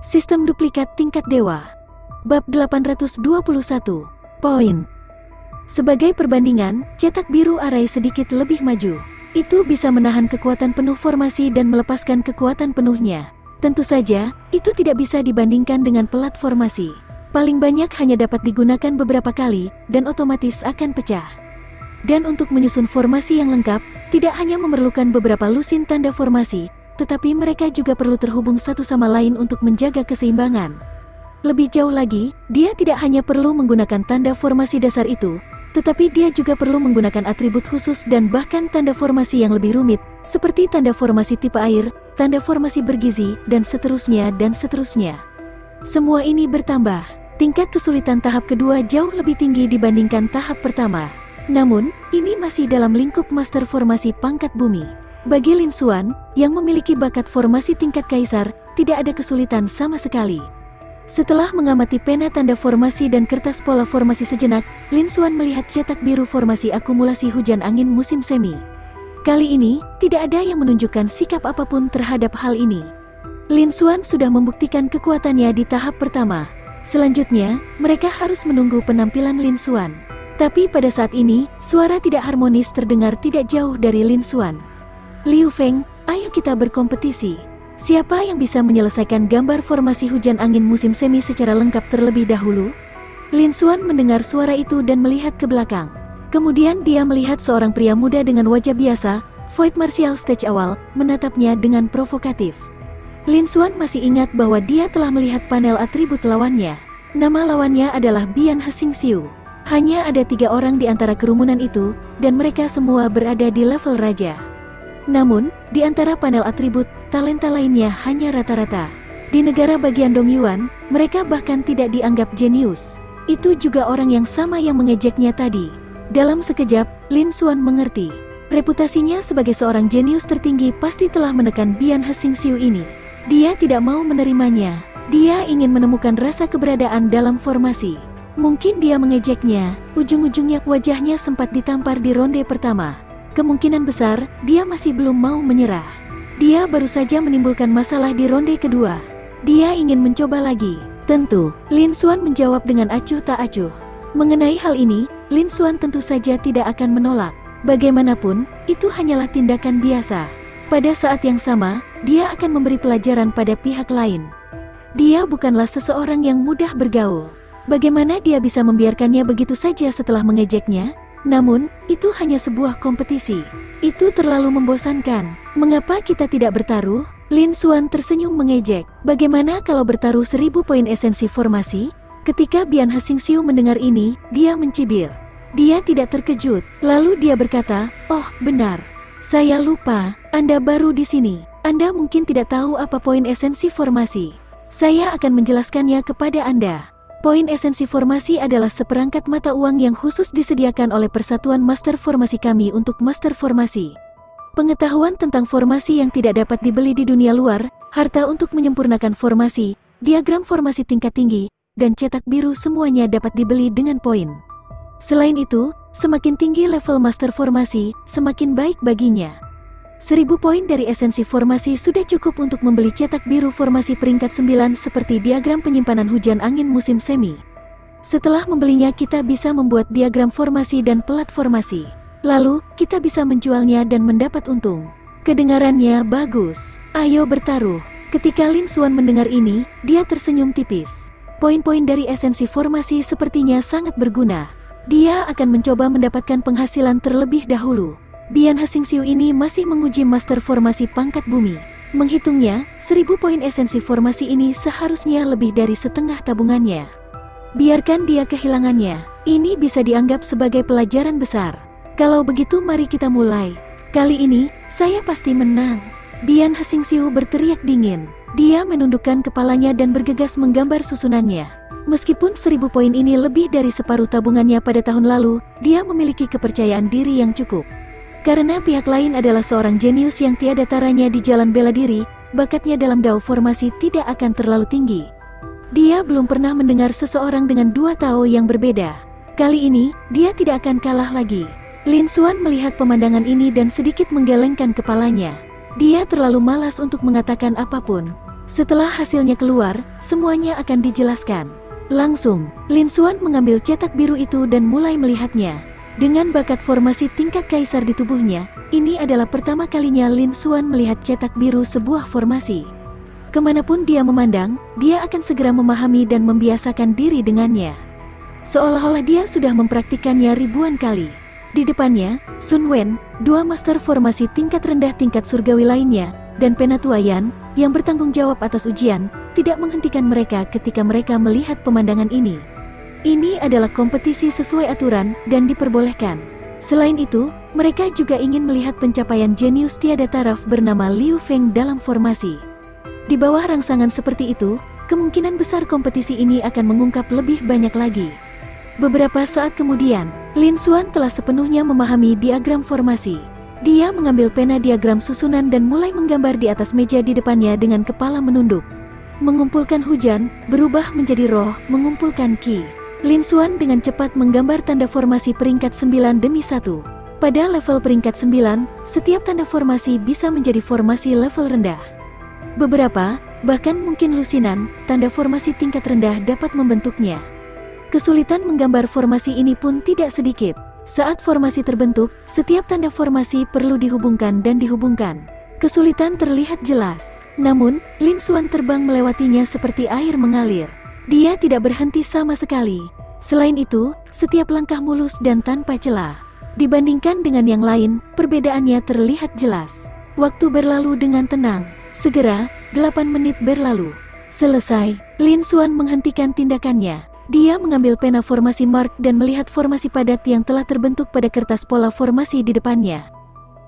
Sistem duplikat tingkat dewa. Bab 821. Poin. Sebagai perbandingan, cetak biru arai sedikit lebih maju. Itu bisa menahan kekuatan penuh formasi dan melepaskan kekuatan penuhnya. Tentu saja, itu tidak bisa dibandingkan dengan pelat formasi. Paling banyak hanya dapat digunakan beberapa kali, dan otomatis akan pecah. Dan untuk menyusun formasi yang lengkap, tidak hanya memerlukan beberapa lusin tanda formasi, tetapi mereka juga perlu terhubung satu sama lain untuk menjaga keseimbangan. Lebih jauh lagi, dia tidak hanya perlu menggunakan tanda formasi dasar itu, tetapi dia juga perlu menggunakan atribut khusus dan bahkan tanda formasi yang lebih rumit, seperti tanda formasi tipe air, tanda formasi bergizi, dan seterusnya dan seterusnya. Semua ini bertambah. Tingkat kesulitan tahap kedua jauh lebih tinggi dibandingkan tahap pertama. Namun, ini masih dalam lingkup master formasi pangkat bumi. Bagi Lin Xuan, yang memiliki bakat formasi tingkat kaisar, tidak ada kesulitan sama sekali. Setelah mengamati pena tanda formasi dan kertas pola formasi sejenak, Lin Xuan melihat cetak biru formasi akumulasi hujan angin musim semi. Kali ini, tidak ada yang menunjukkan sikap apapun terhadap hal ini. Lin Xuan sudah membuktikan kekuatannya di tahap pertama. Selanjutnya, mereka harus menunggu penampilan Lin Xuan. Tapi pada saat ini, suara tidak harmonis terdengar tidak jauh dari Lin Xuan. Liu Feng, ayo kita berkompetisi. Siapa yang bisa menyelesaikan gambar formasi hujan angin musim semi secara lengkap terlebih dahulu? Lin Xuan mendengar suara itu dan melihat ke belakang. Kemudian dia melihat seorang pria muda dengan wajah biasa, Void Martial Stage awal, menatapnya dengan provokatif. Lin Xuan masih ingat bahwa dia telah melihat panel atribut lawannya. Nama lawannya adalah Bian He Xingxiu. Hanya ada 3 orang di antara kerumunan itu, dan mereka semua berada di level raja. Namun, di antara panel atribut, talenta lainnya hanya rata-rata. Di negara bagian Dongyuan, mereka bahkan tidak dianggap jenius. Itu juga orang yang sama yang mengejeknya tadi. Dalam sekejap, Lin Xuan mengerti. Reputasinya sebagai seorang jenius tertinggi pasti telah menekan Bian He Xingxiu ini. Dia tidak mau menerimanya. Dia ingin menemukan rasa keberadaan dalam formasi. Mungkin dia mengejeknya, ujung-ujungnya wajahnya sempat ditampar di ronde pertama. Kemungkinan besar, dia masih belum mau menyerah. Dia baru saja menimbulkan masalah di ronde kedua. Dia ingin mencoba lagi. Tentu, Lin Xuan menjawab dengan acuh tak acuh. Mengenai hal ini, Lin Xuan tentu saja tidak akan menolak. Bagaimanapun, itu hanyalah tindakan biasa. Pada saat yang sama, dia akan memberi pelajaran pada pihak lain. Dia bukanlah seseorang yang mudah bergaul. Bagaimana dia bisa membiarkannya begitu saja setelah mengejeknya? Namun, itu hanya sebuah kompetisi. Itu terlalu membosankan. Mengapa kita tidak bertaruh? Lin Xuan tersenyum mengejek. Bagaimana kalau bertaruh 1000 poin esensi formasi? Ketika Bian He Xingxiu mendengar ini, dia mencibir. Dia tidak terkejut. Lalu dia berkata, "Oh, benar. Saya lupa, Anda baru di sini. Anda mungkin tidak tahu apa poin esensi formasi. Saya akan menjelaskannya kepada Anda. Poin esensi formasi adalah seperangkat mata uang yang khusus disediakan oleh Persatuan Master Formasi kami untuk Master Formasi. Pengetahuan tentang formasi yang tidak dapat dibeli di dunia luar, harta untuk menyempurnakan formasi, diagram formasi tingkat tinggi, dan cetak biru semuanya dapat dibeli dengan poin. Selain itu, semakin tinggi level Master Formasi, semakin baik baginya. 1000 poin dari esensi formasi sudah cukup untuk membeli cetak biru formasi peringkat 9 seperti diagram penyimpanan hujan angin musim semi. Setelah membelinya kita bisa membuat diagram formasi dan pelat formasi. Lalu, kita bisa menjualnya dan mendapat untung." Kedengarannya bagus. Ayo bertaruh. Ketika Lin Xuan mendengar ini, dia tersenyum tipis. Poin-poin dari esensi formasi sepertinya sangat berguna. Dia akan mencoba mendapatkan penghasilan terlebih dahulu. Bian He Xingxiu ini masih menguji master formasi pangkat bumi. Menghitungnya, 1000 poin esensi formasi ini seharusnya lebih dari setengah tabungannya. Biarkan dia kehilangannya. Ini bisa dianggap sebagai pelajaran besar. Kalau begitu mari kita mulai. Kali ini, saya pasti menang. Bian He Xingxiu berteriak dingin. Dia menundukkan kepalanya dan bergegas menggambar susunannya. Meskipun 1000 poin ini lebih dari separuh tabungannya pada tahun lalu, dia memiliki kepercayaan diri yang cukup. Karena pihak lain adalah seorang jenius yang tiada taranya di jalan bela diri, bakatnya dalam dao formasi tidak akan terlalu tinggi. Dia belum pernah mendengar seseorang dengan 2 tao yang berbeda. Kali ini, dia tidak akan kalah lagi. Lin Xuan melihat pemandangan ini dan sedikit menggelengkan kepalanya. Dia terlalu malas untuk mengatakan apapun. Setelah hasilnya keluar, semuanya akan dijelaskan. Langsung, Lin Xuan mengambil cetak biru itu dan mulai melihatnya. Dengan bakat formasi tingkat kaisar di tubuhnya, ini adalah pertama kalinya Lin Xuan melihat cetak biru sebuah formasi. Kemanapun dia memandang, dia akan segera memahami dan membiasakan diri dengannya. Seolah-olah dia sudah mempraktikannya ribuan kali. Di depannya, Sun Wen, dua master formasi tingkat rendah tingkat surgawi lainnya, dan Penatua Yan, yang bertanggung jawab atas ujian, tidak menghentikan mereka ketika mereka melihat pemandangan ini. Ini adalah kompetisi sesuai aturan dan diperbolehkan. Selain itu, mereka juga ingin melihat pencapaian jenius tiada taraf bernama Liu Feng dalam formasi. Di bawah rangsangan seperti itu, kemungkinan besar kompetisi ini akan mengungkap lebih banyak lagi. Beberapa saat kemudian, Lin Xuan telah sepenuhnya memahami diagram formasi. Dia mengambil pena diagram susunan dan mulai menggambar di atas meja di depannya dengan kepala menunduk. Mengumpulkan hujan, berubah menjadi roh, mengumpulkan ki. Lin Xuan dengan cepat menggambar tanda formasi peringkat 9 demi 1. Pada level peringkat 9, setiap tanda formasi bisa menjadi formasi level rendah. Beberapa, bahkan mungkin lusinan, tanda formasi tingkat rendah dapat membentuknya. Kesulitan menggambar formasi ini pun tidak sedikit. Saat formasi terbentuk, setiap tanda formasi perlu dihubungkan dan dihubungkan. Kesulitan terlihat jelas. Namun, Lin Xuan terbang melewatinya seperti air mengalir. Dia tidak berhenti sama sekali. Selain itu, setiap langkah mulus dan tanpa celah. Dibandingkan dengan yang lain, perbedaannya terlihat jelas. Waktu berlalu dengan tenang. Segera, 8 menit berlalu. Selesai, Lin Xuan menghentikan tindakannya. Dia mengambil pena formasi mark dan melihat formasi padat yang telah terbentuk pada kertas pola formasi di depannya.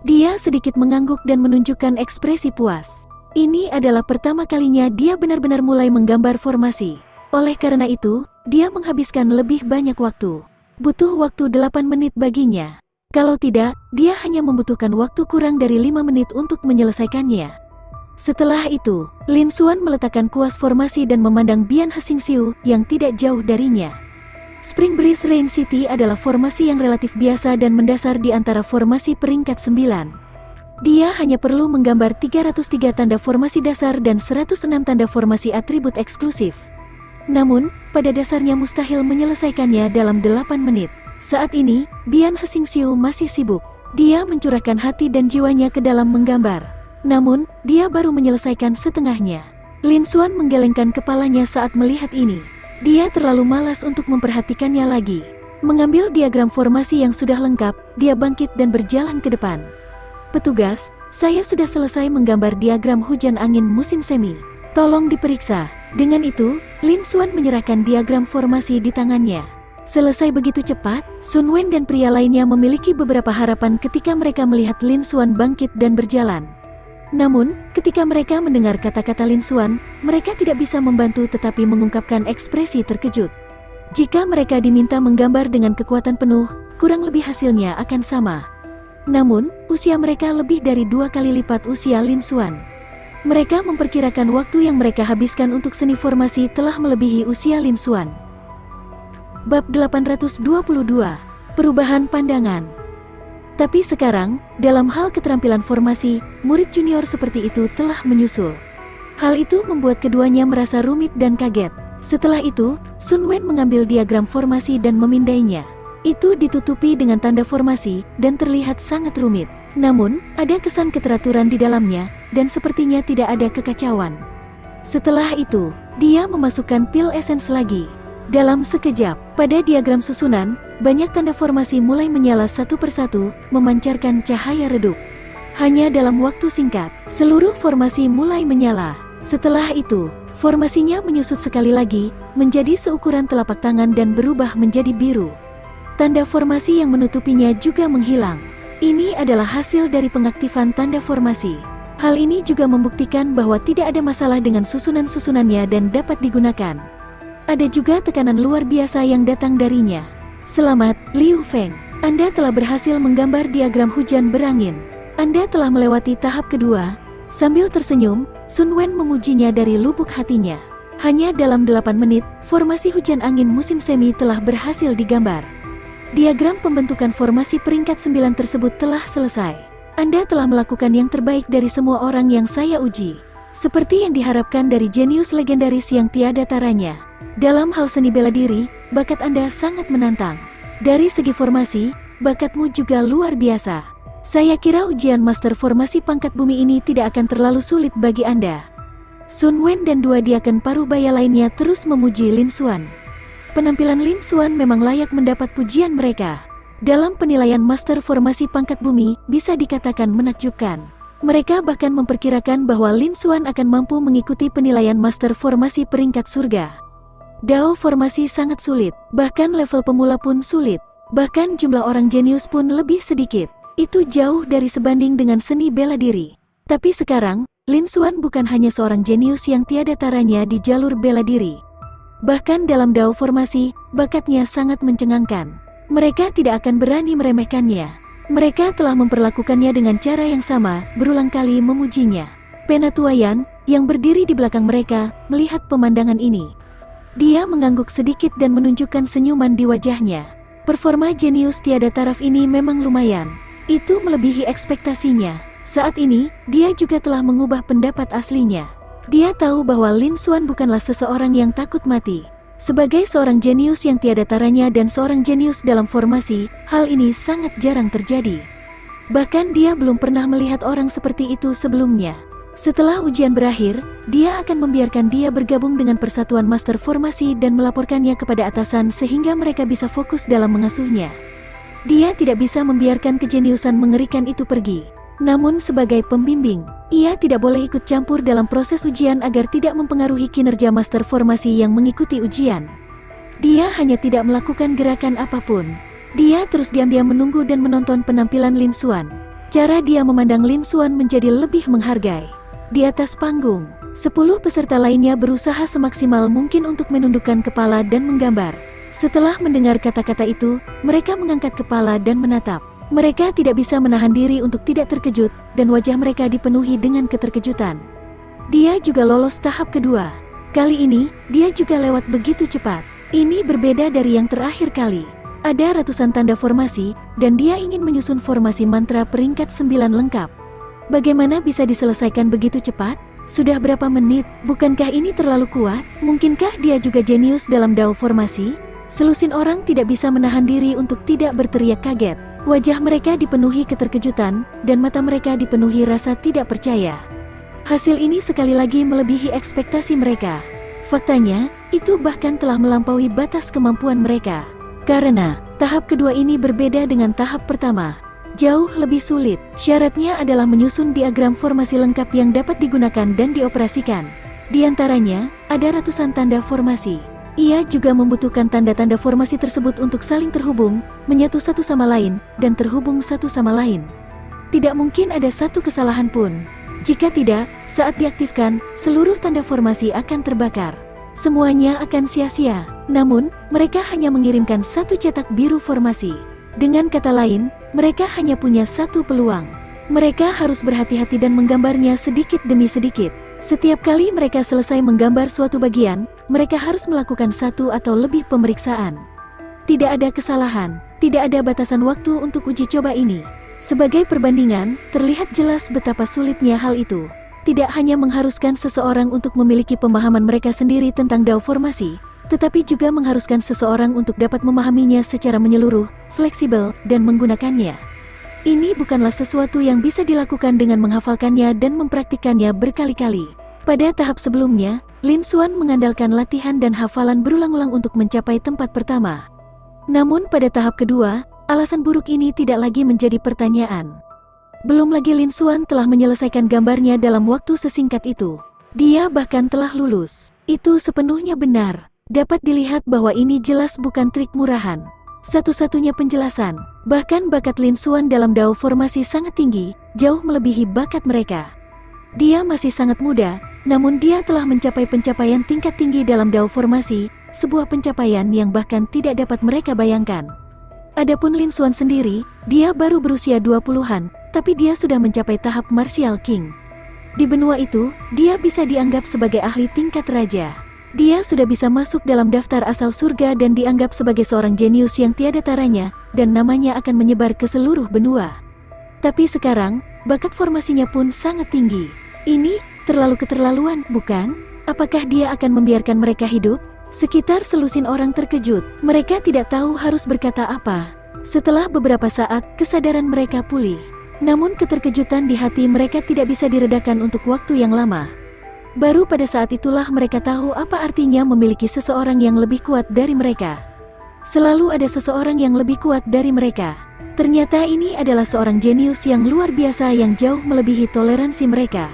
Dia sedikit mengangguk dan menunjukkan ekspresi puas. Ini adalah pertama kalinya dia benar-benar mulai menggambar formasi. Oleh karena itu, dia menghabiskan lebih banyak waktu. Butuh waktu 8 menit baginya. Kalau tidak, dia hanya membutuhkan waktu kurang dari 5 menit untuk menyelesaikannya. Setelah itu, Lin Xuan meletakkan kuas formasi dan memandang Bian Hexingxiu yang tidak jauh darinya. Spring Breeze Rain City adalah formasi yang relatif biasa dan mendasar di antara formasi peringkat 9. Dia hanya perlu menggambar 303 tanda formasi dasar dan 106 tanda formasi atribut eksklusif. Namun, pada dasarnya mustahil menyelesaikannya dalam 8 menit. Saat ini, Bian Hexingxiu masih sibuk. Dia mencurahkan hati dan jiwanya ke dalam menggambar. Namun, dia baru menyelesaikan setengahnya. Lin Xuan menggelengkan kepalanya saat melihat ini. Dia terlalu malas untuk memperhatikannya lagi. Mengambil diagram formasi yang sudah lengkap, dia bangkit dan berjalan ke depan. Petugas, saya sudah selesai menggambar diagram hujan angin musim semi. Tolong diperiksa. Dengan itu, Lin Xuan menyerahkan diagram formasi di tangannya. Selesai begitu cepat, Sun Wen dan pria lainnya memiliki beberapa harapan ketika mereka melihat Lin Xuan bangkit dan berjalan. Namun, ketika mereka mendengar kata-kata Lin Xuan, mereka tidak bisa membantu tetapi mengungkapkan ekspresi terkejut. Jika mereka diminta menggambar dengan kekuatan penuh, kurang lebih hasilnya akan sama. Namun, usia mereka lebih dari 2 kali lipat usia Lin Xuan. Mereka memperkirakan waktu yang mereka habiskan untuk seni formasi telah melebihi usia Lin Xuan. Bab 822. Perubahan pandangan. Tapi sekarang, dalam hal keterampilan formasi, murid junior seperti itu telah menyusul. Hal itu membuat keduanya merasa rumit dan kaget. Setelah itu, Sun Wen mengambil diagram formasi dan memindainya. Itu ditutupi dengan tanda formasi dan terlihat sangat rumit. Namun, ada kesan keteraturan di dalamnya, dan sepertinya tidak ada kekacauan. Setelah itu, dia memasukkan pil esens lagi. Dalam sekejap, pada diagram susunan, banyak tanda formasi mulai menyala satu persatu, memancarkan cahaya redup. Hanya dalam waktu singkat, seluruh formasi mulai menyala. Setelah itu, formasinya menyusut sekali lagi, menjadi seukuran telapak tangan dan berubah menjadi biru. Tanda formasi yang menutupinya juga menghilang. Ini adalah hasil dari pengaktifan tanda formasi. Hal ini juga membuktikan bahwa tidak ada masalah dengan susunan-susunannya dan dapat digunakan. Ada juga tekanan luar biasa yang datang darinya. Selamat, Liu Feng. Anda telah berhasil menggambar diagram hujan berangin. Anda telah melewati tahap kedua. Sambil tersenyum, Sun Wen memujinya dari lubuk hatinya. Hanya dalam 8 menit, formasi hujan angin musim semi telah berhasil digambar. Diagram pembentukan formasi peringkat 9 tersebut telah selesai. Anda telah melakukan yang terbaik dari semua orang yang saya uji. Seperti yang diharapkan dari jenius legendaris yang tiada taranya. Dalam hal seni bela diri, bakat Anda sangat menantang. Dari segi formasi, bakatmu juga luar biasa. Saya kira ujian Master Formasi Pangkat Bumi ini tidak akan terlalu sulit bagi Anda. Sun Wen dan dua diaken parubaya lainnya terus memuji Lin Xuan. Penampilan Lin Xuan memang layak mendapat pujian mereka. Dalam penilaian Master Formasi Pangkat Bumi, bisa dikatakan menakjubkan. Mereka bahkan memperkirakan bahwa Lin Xuan akan mampu mengikuti penilaian Master Formasi peringkat surga. Dao formasi sangat sulit, bahkan level pemula pun sulit. Bahkan jumlah orang jenius pun lebih sedikit. Itu jauh dari sebanding dengan seni bela diri. Tapi sekarang, Lin Xuan bukan hanya seorang jenius yang tiada taranya di jalur bela diri. Bahkan dalam Dao formasi, bakatnya sangat mencengangkan. Mereka tidak akan berani meremehkannya. Mereka telah memperlakukannya dengan cara yang sama, berulang kali memujinya. Penatuayan, yang berdiri di belakang mereka, melihat pemandangan ini. Dia mengangguk sedikit dan menunjukkan senyuman di wajahnya. Performa jenius tiada taraf ini memang lumayan. Itu melebihi ekspektasinya. Saat ini, dia juga telah mengubah pendapat aslinya. Dia tahu bahwa Lin Xuan bukanlah seseorang yang takut mati. Sebagai seorang jenius yang tiada taranya dan seorang jenius dalam formasi, hal ini sangat jarang terjadi. Bahkan dia belum pernah melihat orang seperti itu sebelumnya. Setelah ujian berakhir, dia akan membiarkan dia bergabung dengan Persatuan Master Formasi dan melaporkannya kepada atasan sehingga mereka bisa fokus dalam mengasuhnya. Dia tidak bisa membiarkan kejeniusan mengerikan itu pergi. Namun sebagai pembimbing, ia tidak boleh ikut campur dalam proses ujian agar tidak mempengaruhi kinerja Master Formasi yang mengikuti ujian. Dia hanya tidak melakukan gerakan apapun. Dia terus diam-diam menunggu dan menonton penampilan Lin Xuan. Cara dia memandang Lin Xuan menjadi lebih menghargai. Di atas panggung, 10 peserta lainnya berusaha semaksimal mungkin untuk menundukkan kepala dan menggambar. Setelah mendengar kata-kata itu, mereka mengangkat kepala dan menatap. Mereka tidak bisa menahan diri untuk tidak terkejut, dan wajah mereka dipenuhi dengan keterkejutan. Dia juga lolos tahap kedua. Kali ini, dia juga lewat begitu cepat. Ini berbeda dari yang terakhir kali. Ada ratusan tanda formasi, dan dia ingin menyusun formasi mantra peringkat 9 lengkap. Bagaimana bisa diselesaikan begitu cepat? Sudah berapa menit? Bukankah ini terlalu kuat? Mungkinkah dia juga jenius dalam Dao formasi? Selusin orang tidak bisa menahan diri untuk tidak berteriak kaget. Wajah mereka dipenuhi keterkejutan, dan mata mereka dipenuhi rasa tidak percaya. Hasil ini sekali lagi melebihi ekspektasi mereka. Faktanya, itu bahkan telah melampaui batas kemampuan mereka. Karena, tahap kedua ini berbeda dengan tahap pertama. Jauh lebih sulit. Syaratnya adalah menyusun diagram formasi lengkap yang dapat digunakan dan dioperasikan. Di antaranya, ada ratusan tanda formasi. Ia juga membutuhkan tanda-tanda formasi tersebut untuk saling terhubung, menyatu satu sama lain, dan terhubung satu sama lain. Tidak mungkin ada satu kesalahan pun. Jika tidak, saat diaktifkan, seluruh tanda formasi akan terbakar. Semuanya akan sia-sia. Namun, mereka hanya mengirimkan satu cetak biru formasi. Dengan kata lain, mereka hanya punya satu peluang. Mereka harus berhati-hati dan menggambarnya sedikit demi sedikit. Setiap kali mereka selesai menggambar suatu bagian, mereka harus melakukan satu atau lebih pemeriksaan. Tidak ada kesalahan, tidak ada batasan waktu untuk uji coba ini. Sebagai perbandingan, terlihat jelas betapa sulitnya hal itu. Tidak hanya mengharuskan seseorang untuk memiliki pemahaman mereka sendiri tentang Dao formasi, tetapi juga mengharuskan seseorang untuk dapat memahaminya secara menyeluruh, fleksibel, dan menggunakannya. Ini bukanlah sesuatu yang bisa dilakukan dengan menghafalkannya dan mempraktikkannya berkali-kali. Pada tahap sebelumnya, Lin Xuan mengandalkan latihan dan hafalan berulang-ulang untuk mencapai tempat pertama. Namun pada tahap kedua, alasan buruk ini tidak lagi menjadi pertanyaan. Belum lagi Lin Xuan telah menyelesaikan gambarnya dalam waktu sesingkat itu. Dia bahkan telah lulus. Itu sepenuhnya benar. Dapat dilihat bahwa ini jelas bukan trik murahan. Satu-satunya penjelasan, bahkan bakat Lin Xuan dalam Dao formasi sangat tinggi, jauh melebihi bakat mereka. Dia masih sangat muda, namun dia telah mencapai pencapaian tingkat tinggi dalam Dao formasi, sebuah pencapaian yang bahkan tidak dapat mereka bayangkan. Adapun Lin Xuan sendiri, dia baru berusia 20-an, tapi dia sudah mencapai tahap Martial King. Di benua itu, dia bisa dianggap sebagai ahli tingkat raja. Dia sudah bisa masuk dalam daftar asal surga dan dianggap sebagai seorang jenius yang tiada taranya, dan namanya akan menyebar ke seluruh benua. Tapi sekarang, bakat formasinya pun sangat tinggi. Ini Terlalu keterlaluan, bukan? Apakah dia akan membiarkan mereka hidup? Sekitar selusin orang terkejut. Mereka tidak tahu harus berkata apa. Setelah beberapa saat, kesadaran mereka pulih. Namun keterkejutan di hati mereka tidak bisa diredakan untuk waktu yang lama. Baru pada saat itulah mereka tahu apa artinya memiliki seseorang yang lebih kuat dari mereka. Selalu ada seseorang yang lebih kuat dari mereka. Ternyata ini adalah seorang jenius yang luar biasa yang jauh melebihi toleransi mereka.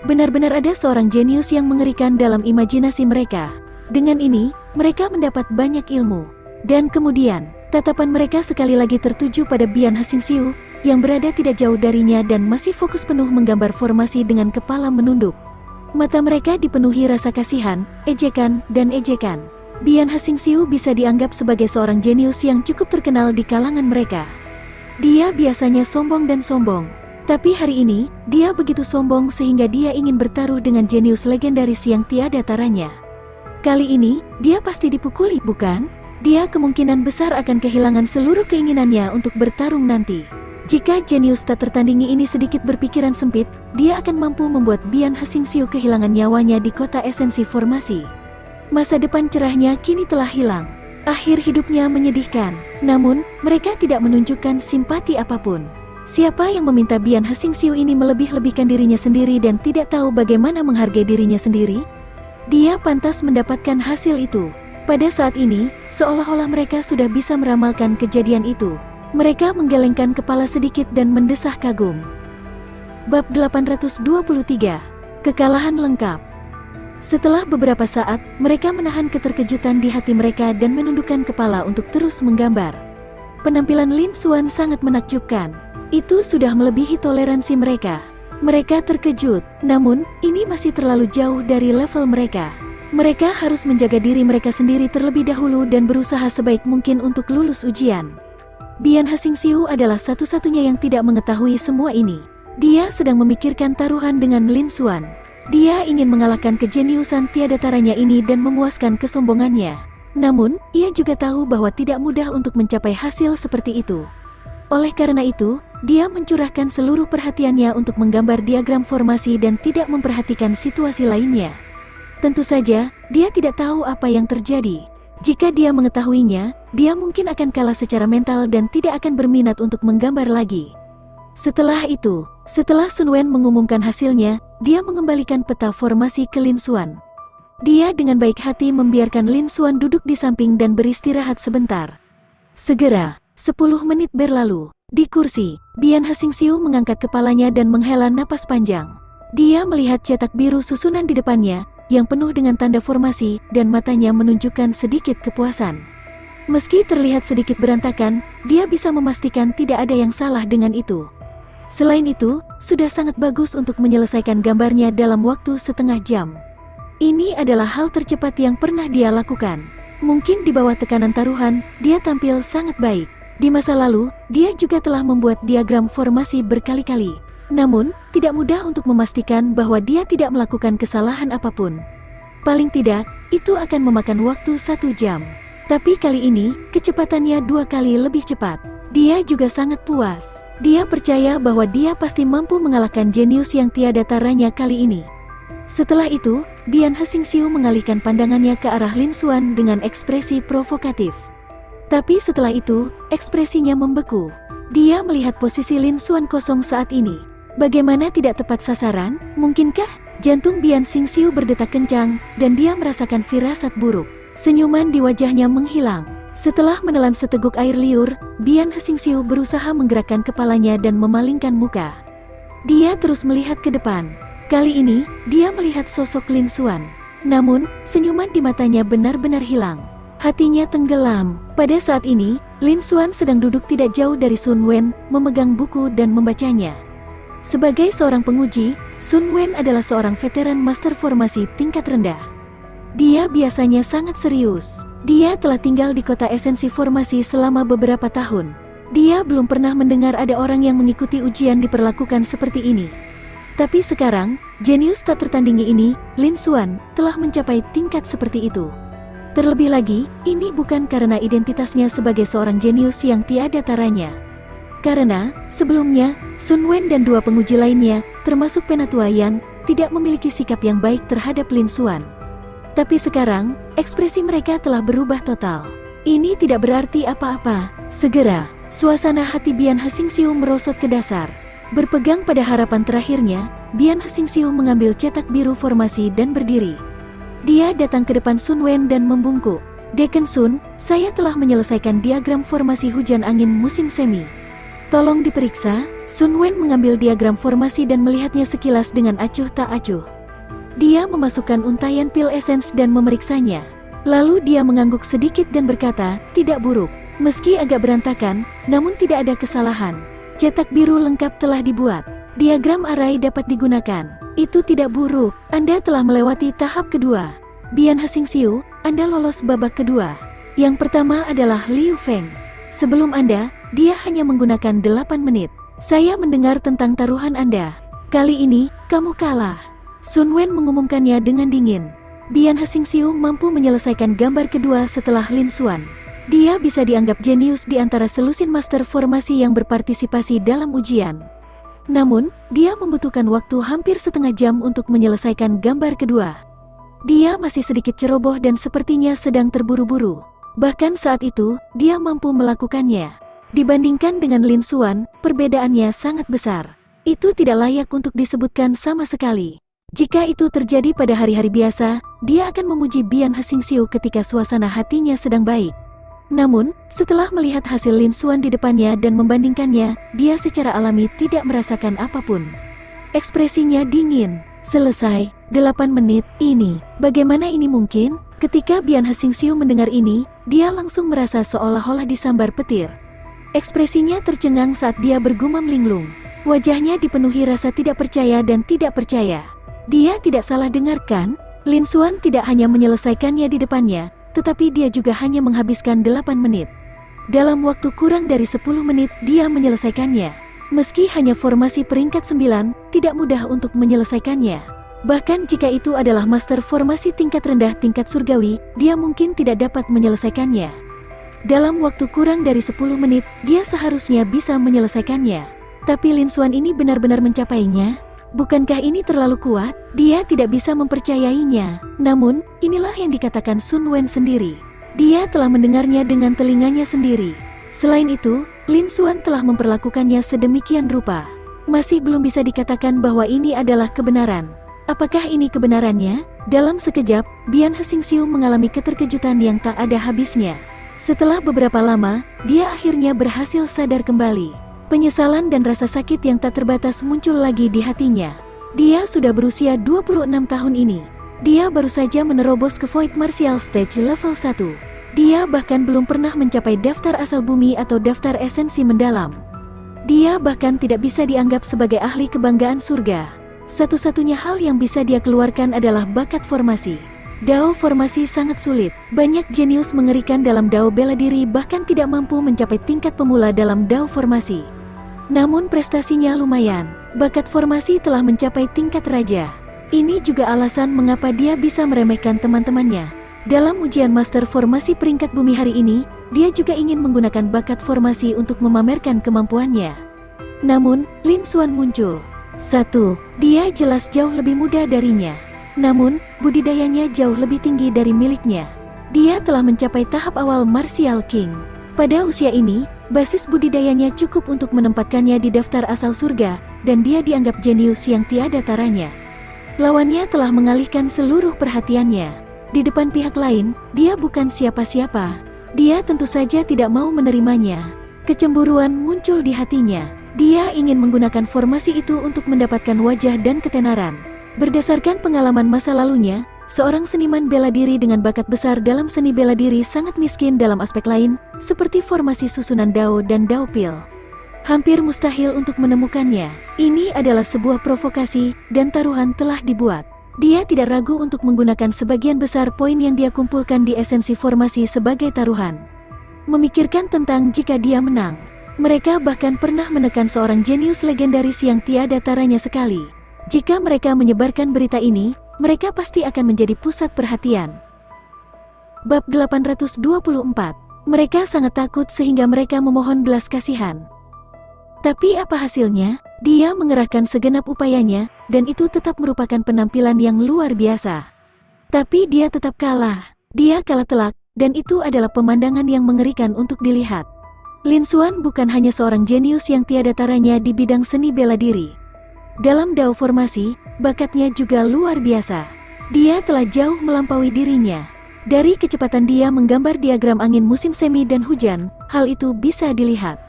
Benar-benar ada seorang jenius yang mengerikan dalam imajinasi mereka. Dengan ini, mereka mendapat banyak ilmu. Dan kemudian, tatapan mereka sekali lagi tertuju pada Bian Hsing-siu, yang berada tidak jauh darinya dan masih fokus penuh menggambar formasi dengan kepala menunduk. Mata mereka dipenuhi rasa kasihan, ejekan, dan ejekan. Bian Hsing-siu bisa dianggap sebagai seorang jenius yang cukup terkenal di kalangan mereka. Dia biasanya sombong dan sombong. Tapi hari ini, dia begitu sombong sehingga dia ingin bertaruh dengan jenius legendaris yang tiada taranya. Kali ini, dia pasti dipukuli, bukan? Dia kemungkinan besar akan kehilangan seluruh keinginannya untuk bertarung nanti. Jika jenius tak tertandingi ini sedikit berpikiran sempit, dia akan mampu membuat Bian Hsing-siu kehilangan nyawanya di kota esensi formasi. Masa depan cerahnya kini telah hilang. Akhir hidupnya menyedihkan. Namun, mereka tidak menunjukkan simpati apapun. Siapa yang meminta Bian Hsing-siu ini melebih-lebihkan dirinya sendiri dan tidak tahu bagaimana menghargai dirinya sendiri? Dia pantas mendapatkan hasil itu. Pada saat ini, seolah-olah mereka sudah bisa meramalkan kejadian itu. Mereka menggelengkan kepala sedikit dan mendesah kagum. Bab 823. Kekalahan lengkap. Setelah beberapa saat, mereka menahan keterkejutan di hati mereka dan menundukkan kepala untuk terus menggambar. Penampilan Lin Xuan sangat menakjubkan. Itu sudah melebihi toleransi mereka. Mereka terkejut, namun ini masih terlalu jauh dari level mereka. Mereka harus menjaga diri mereka sendiri terlebih dahulu dan berusaha sebaik mungkin untuk lulus ujian. Bian Hsing-siu adalah satu-satunya yang tidak mengetahui semua ini. Dia sedang memikirkan taruhan dengan Lin Xuan. Dia ingin mengalahkan kejeniusan tiada taranya ini dan memuaskan kesombongannya. Namun, ia juga tahu bahwa tidak mudah untuk mencapai hasil seperti itu. Oleh karena itu, dia mencurahkan seluruh perhatiannya untuk menggambar diagram formasi dan tidak memperhatikan situasi lainnya. Tentu saja, dia tidak tahu apa yang terjadi. Jika dia mengetahuinya, dia mungkin akan kalah secara mental dan tidak akan berminat untuk menggambar lagi. Setelah itu, setelah Sun Wen mengumumkan hasilnya, dia mengembalikan peta formasi ke Lin Xuan. Dia dengan baik hati membiarkan Lin Xuan duduk di samping dan beristirahat sebentar. Segera, 10 menit berlalu. Di kursi, Bian Hsing-siu mengangkat kepalanya dan menghela napas panjang. Dia melihat cetak biru susunan di depannya, yang penuh dengan tanda formasi, dan matanya menunjukkan sedikit kepuasan. Meski terlihat sedikit berantakan, dia bisa memastikan tidak ada yang salah dengan itu. Selain itu, sudah sangat bagus untuk menyelesaikan gambarnya dalam waktu setengah jam. Ini adalah hal tercepat yang pernah dia lakukan. Mungkin di bawah tekanan taruhan, dia tampil sangat baik. Di masa lalu, dia juga telah membuat diagram formasi berkali-kali. Namun, tidak mudah untuk memastikan bahwa dia tidak melakukan kesalahan apapun. Paling tidak, itu akan memakan waktu 1 jam. Tapi kali ini, kecepatannya 2 kali lebih cepat. Dia juga sangat puas. Dia percaya bahwa dia pasti mampu mengalahkan jenius yang tiada taranya kali ini. Setelah itu, Bian Hsing-siu mengalihkan pandangannya ke arah Lin Xuan dengan ekspresi provokatif. Tapi setelah itu, ekspresinya membeku. Dia melihat posisi Lin Xuan kosong saat ini. Bagaimana tidak tepat sasaran? Mungkinkah? Jantung Bian Hsing-siu berdetak kencang, dan dia merasakan firasat buruk. Senyuman di wajahnya menghilang. Setelah menelan seteguk air liur, Bian Hsing-siu berusaha menggerakkan kepalanya dan memalingkan muka. Dia terus melihat ke depan. Kali ini, dia melihat sosok Lin Xuan. Namun, senyuman di matanya benar-benar hilang. Hatinya tenggelam. Pada saat ini, Lin Xuan sedang duduk tidak jauh dari Sun Wen, memegang buku dan membacanya. Sebagai seorang penguji, Sun Wen adalah seorang veteran master formasi tingkat rendah. Dia biasanya sangat serius. Dia telah tinggal di kota esensi formasi selama beberapa tahun. Dia belum pernah mendengar ada orang yang mengikuti ujian diperlakukan seperti ini. Tapi sekarang, jenius tak tertandingi ini, Lin Xuan, telah mencapai tingkat seperti itu. Terlebih lagi, ini bukan karena identitasnya sebagai seorang jenius yang tiada taranya. Karena, sebelumnya, Sun Wen dan 2 penguji lainnya, termasuk Penatua Yan, tidak memiliki sikap yang baik terhadap Lin Xuan. Tapi sekarang, ekspresi mereka telah berubah total. Ini tidak berarti apa-apa. Segera, suasana hati Bian Hexingxiu merosot ke dasar. Berpegang pada harapan terakhirnya, Bian Hexingxiu mengambil cetak biru formasi dan berdiri. Dia datang ke depan Sun Wen dan membungkuk. Dekan Sun, saya telah menyelesaikan diagram formasi hujan angin musim semi. Tolong diperiksa. Sun Wen mengambil diagram formasi dan melihatnya sekilas dengan acuh tak acuh. Dia memasukkan untaian pil esens dan memeriksanya. Lalu dia mengangguk sedikit dan berkata, tidak buruk. Meski agak berantakan, namun tidak ada kesalahan. Cetak biru lengkap telah dibuat. Diagram arai dapat digunakan. Itu tidak buruk. Anda telah melewati tahap kedua. Bian Hexingxiu, Anda lolos babak kedua. Yang pertama adalah Liu Feng. Sebelum Anda, dia hanya menggunakan 8 menit. Saya mendengar tentang taruhan Anda. Kali ini, kamu kalah. Sun Wen mengumumkannya dengan dingin. Bian Hexingxiu mampu menyelesaikan gambar kedua setelah Lin Xuan. Dia bisa dianggap jenius di antara selusin master formasi yang berpartisipasi dalam ujian. Namun, dia membutuhkan waktu hampir setengah jam untuk menyelesaikan gambar kedua. Dia masih sedikit ceroboh dan sepertinya sedang terburu-buru. Bahkan saat itu, dia mampu melakukannya. Dibandingkan dengan Lin Xuan, perbedaannya sangat besar. Itu tidak layak untuk disebutkan sama sekali. Jika itu terjadi pada hari-hari biasa, dia akan memuji Bian Hexingxiu ketika suasana hatinya sedang baik. Namun, setelah melihat hasil Lin Xuan di depannya dan membandingkannya, dia secara alami tidak merasakan apapun. Ekspresinya dingin. Selesai, 8 menit, ini. Bagaimana ini mungkin? Ketika Bian Hexingxiu mendengar ini, dia langsung merasa seolah-olah disambar petir. Ekspresinya tercengang saat dia bergumam linglung. Wajahnya dipenuhi rasa tidak percaya dan tidak percaya. Dia tidak salah dengarkan, Lin Xuan tidak hanya menyelesaikannya di depannya, tetapi dia juga hanya menghabiskan 8 menit. Dalam waktu kurang dari 10 menit, dia menyelesaikannya. Meski hanya formasi peringkat 9, tidak mudah untuk menyelesaikannya. Bahkan jika itu adalah master formasi tingkat rendah tingkat surgawi, dia mungkin tidak dapat menyelesaikannya. Dalam waktu kurang dari 10 menit, dia seharusnya bisa menyelesaikannya. Tapi Lin Xuan ini benar-benar mencapainya. Bukankah ini terlalu kuat? Dia tidak bisa mempercayainya. Namun, inilah yang dikatakan Sun Wen sendiri. Dia telah mendengarnya dengan telinganya sendiri. Selain itu, Lin Xuan telah memperlakukannya sedemikian rupa. Masih belum bisa dikatakan bahwa ini adalah kebenaran. Apakah ini kebenarannya? Dalam sekejap, Bian Hexingxiu mengalami keterkejutan yang tak ada habisnya. Setelah beberapa lama, dia akhirnya berhasil sadar kembali. Penyesalan dan rasa sakit yang tak terbatas muncul lagi di hatinya. Dia sudah berusia 26 tahun ini. Dia baru saja menerobos ke Void Martial Stage level 1. Dia bahkan belum pernah mencapai daftar asal bumi atau daftar esensi mendalam. Dia bahkan tidak bisa dianggap sebagai ahli kebanggaan surga. Satu-satunya hal yang bisa dia keluarkan adalah bakat formasi. Dao formasi sangat sulit. Banyak jenius mengerikan dalam Dao bela diri bahkan tidak mampu mencapai tingkat pemula dalam Dao formasi. Namun prestasinya lumayan. Bakat formasi telah mencapai tingkat raja. Ini juga alasan mengapa dia bisa meremehkan teman-temannya. Dalam ujian master formasi peringkat bumi hari ini, dia juga ingin menggunakan bakat formasi untuk memamerkan kemampuannya. Namun, Lin Xuan muncul. 1. Dia jelas jauh lebih muda darinya. Namun, budidayanya jauh lebih tinggi dari miliknya. Dia telah mencapai tahap awal Martial King. Pada usia ini, basis budidayanya cukup untuk menempatkannya di daftar asal surga, dan dia dianggap jenius yang tiada taranya. Lawannya telah mengalihkan seluruh perhatiannya. Di depan pihak lain, dia bukan siapa-siapa. Dia tentu saja tidak mau menerimanya. Kecemburuan muncul di hatinya. Dia ingin menggunakan formasi itu untuk mendapatkan wajah dan ketenaran. Berdasarkan pengalaman masa lalunya, seorang seniman bela diri dengan bakat besar dalam seni bela diri sangat miskin dalam aspek lain, seperti formasi susunan Dao dan Dao Pil. Hampir mustahil untuk menemukannya. Ini adalah sebuah provokasi, dan taruhan telah dibuat. Dia tidak ragu untuk menggunakan sebagian besar poin yang dia kumpulkan di esensi formasi sebagai taruhan. Memikirkan tentang jika dia menang. Mereka bahkan pernah menekan seorang jenius legendaris yang tiada taranya sekali. Jika mereka menyebarkan berita ini, mereka pasti akan menjadi pusat perhatian. Bab 824. Mereka sangat takut sehingga mereka memohon belas kasihan. Tapi apa hasilnya? Dia mengerahkan segenap upayanya, dan itu tetap merupakan penampilan yang luar biasa. Tapi dia tetap kalah. Dia kalah telak, dan itu adalah pemandangan yang mengerikan untuk dilihat. Lin Xuan bukan hanya seorang jenius yang tiada taranya di bidang seni bela diri. Dalam Dao formasi, bakatnya juga luar biasa. Dia telah jauh melampaui dirinya. Dari kecepatan dia menggambar diagram angin musim semi dan hujan, hal itu bisa dilihat.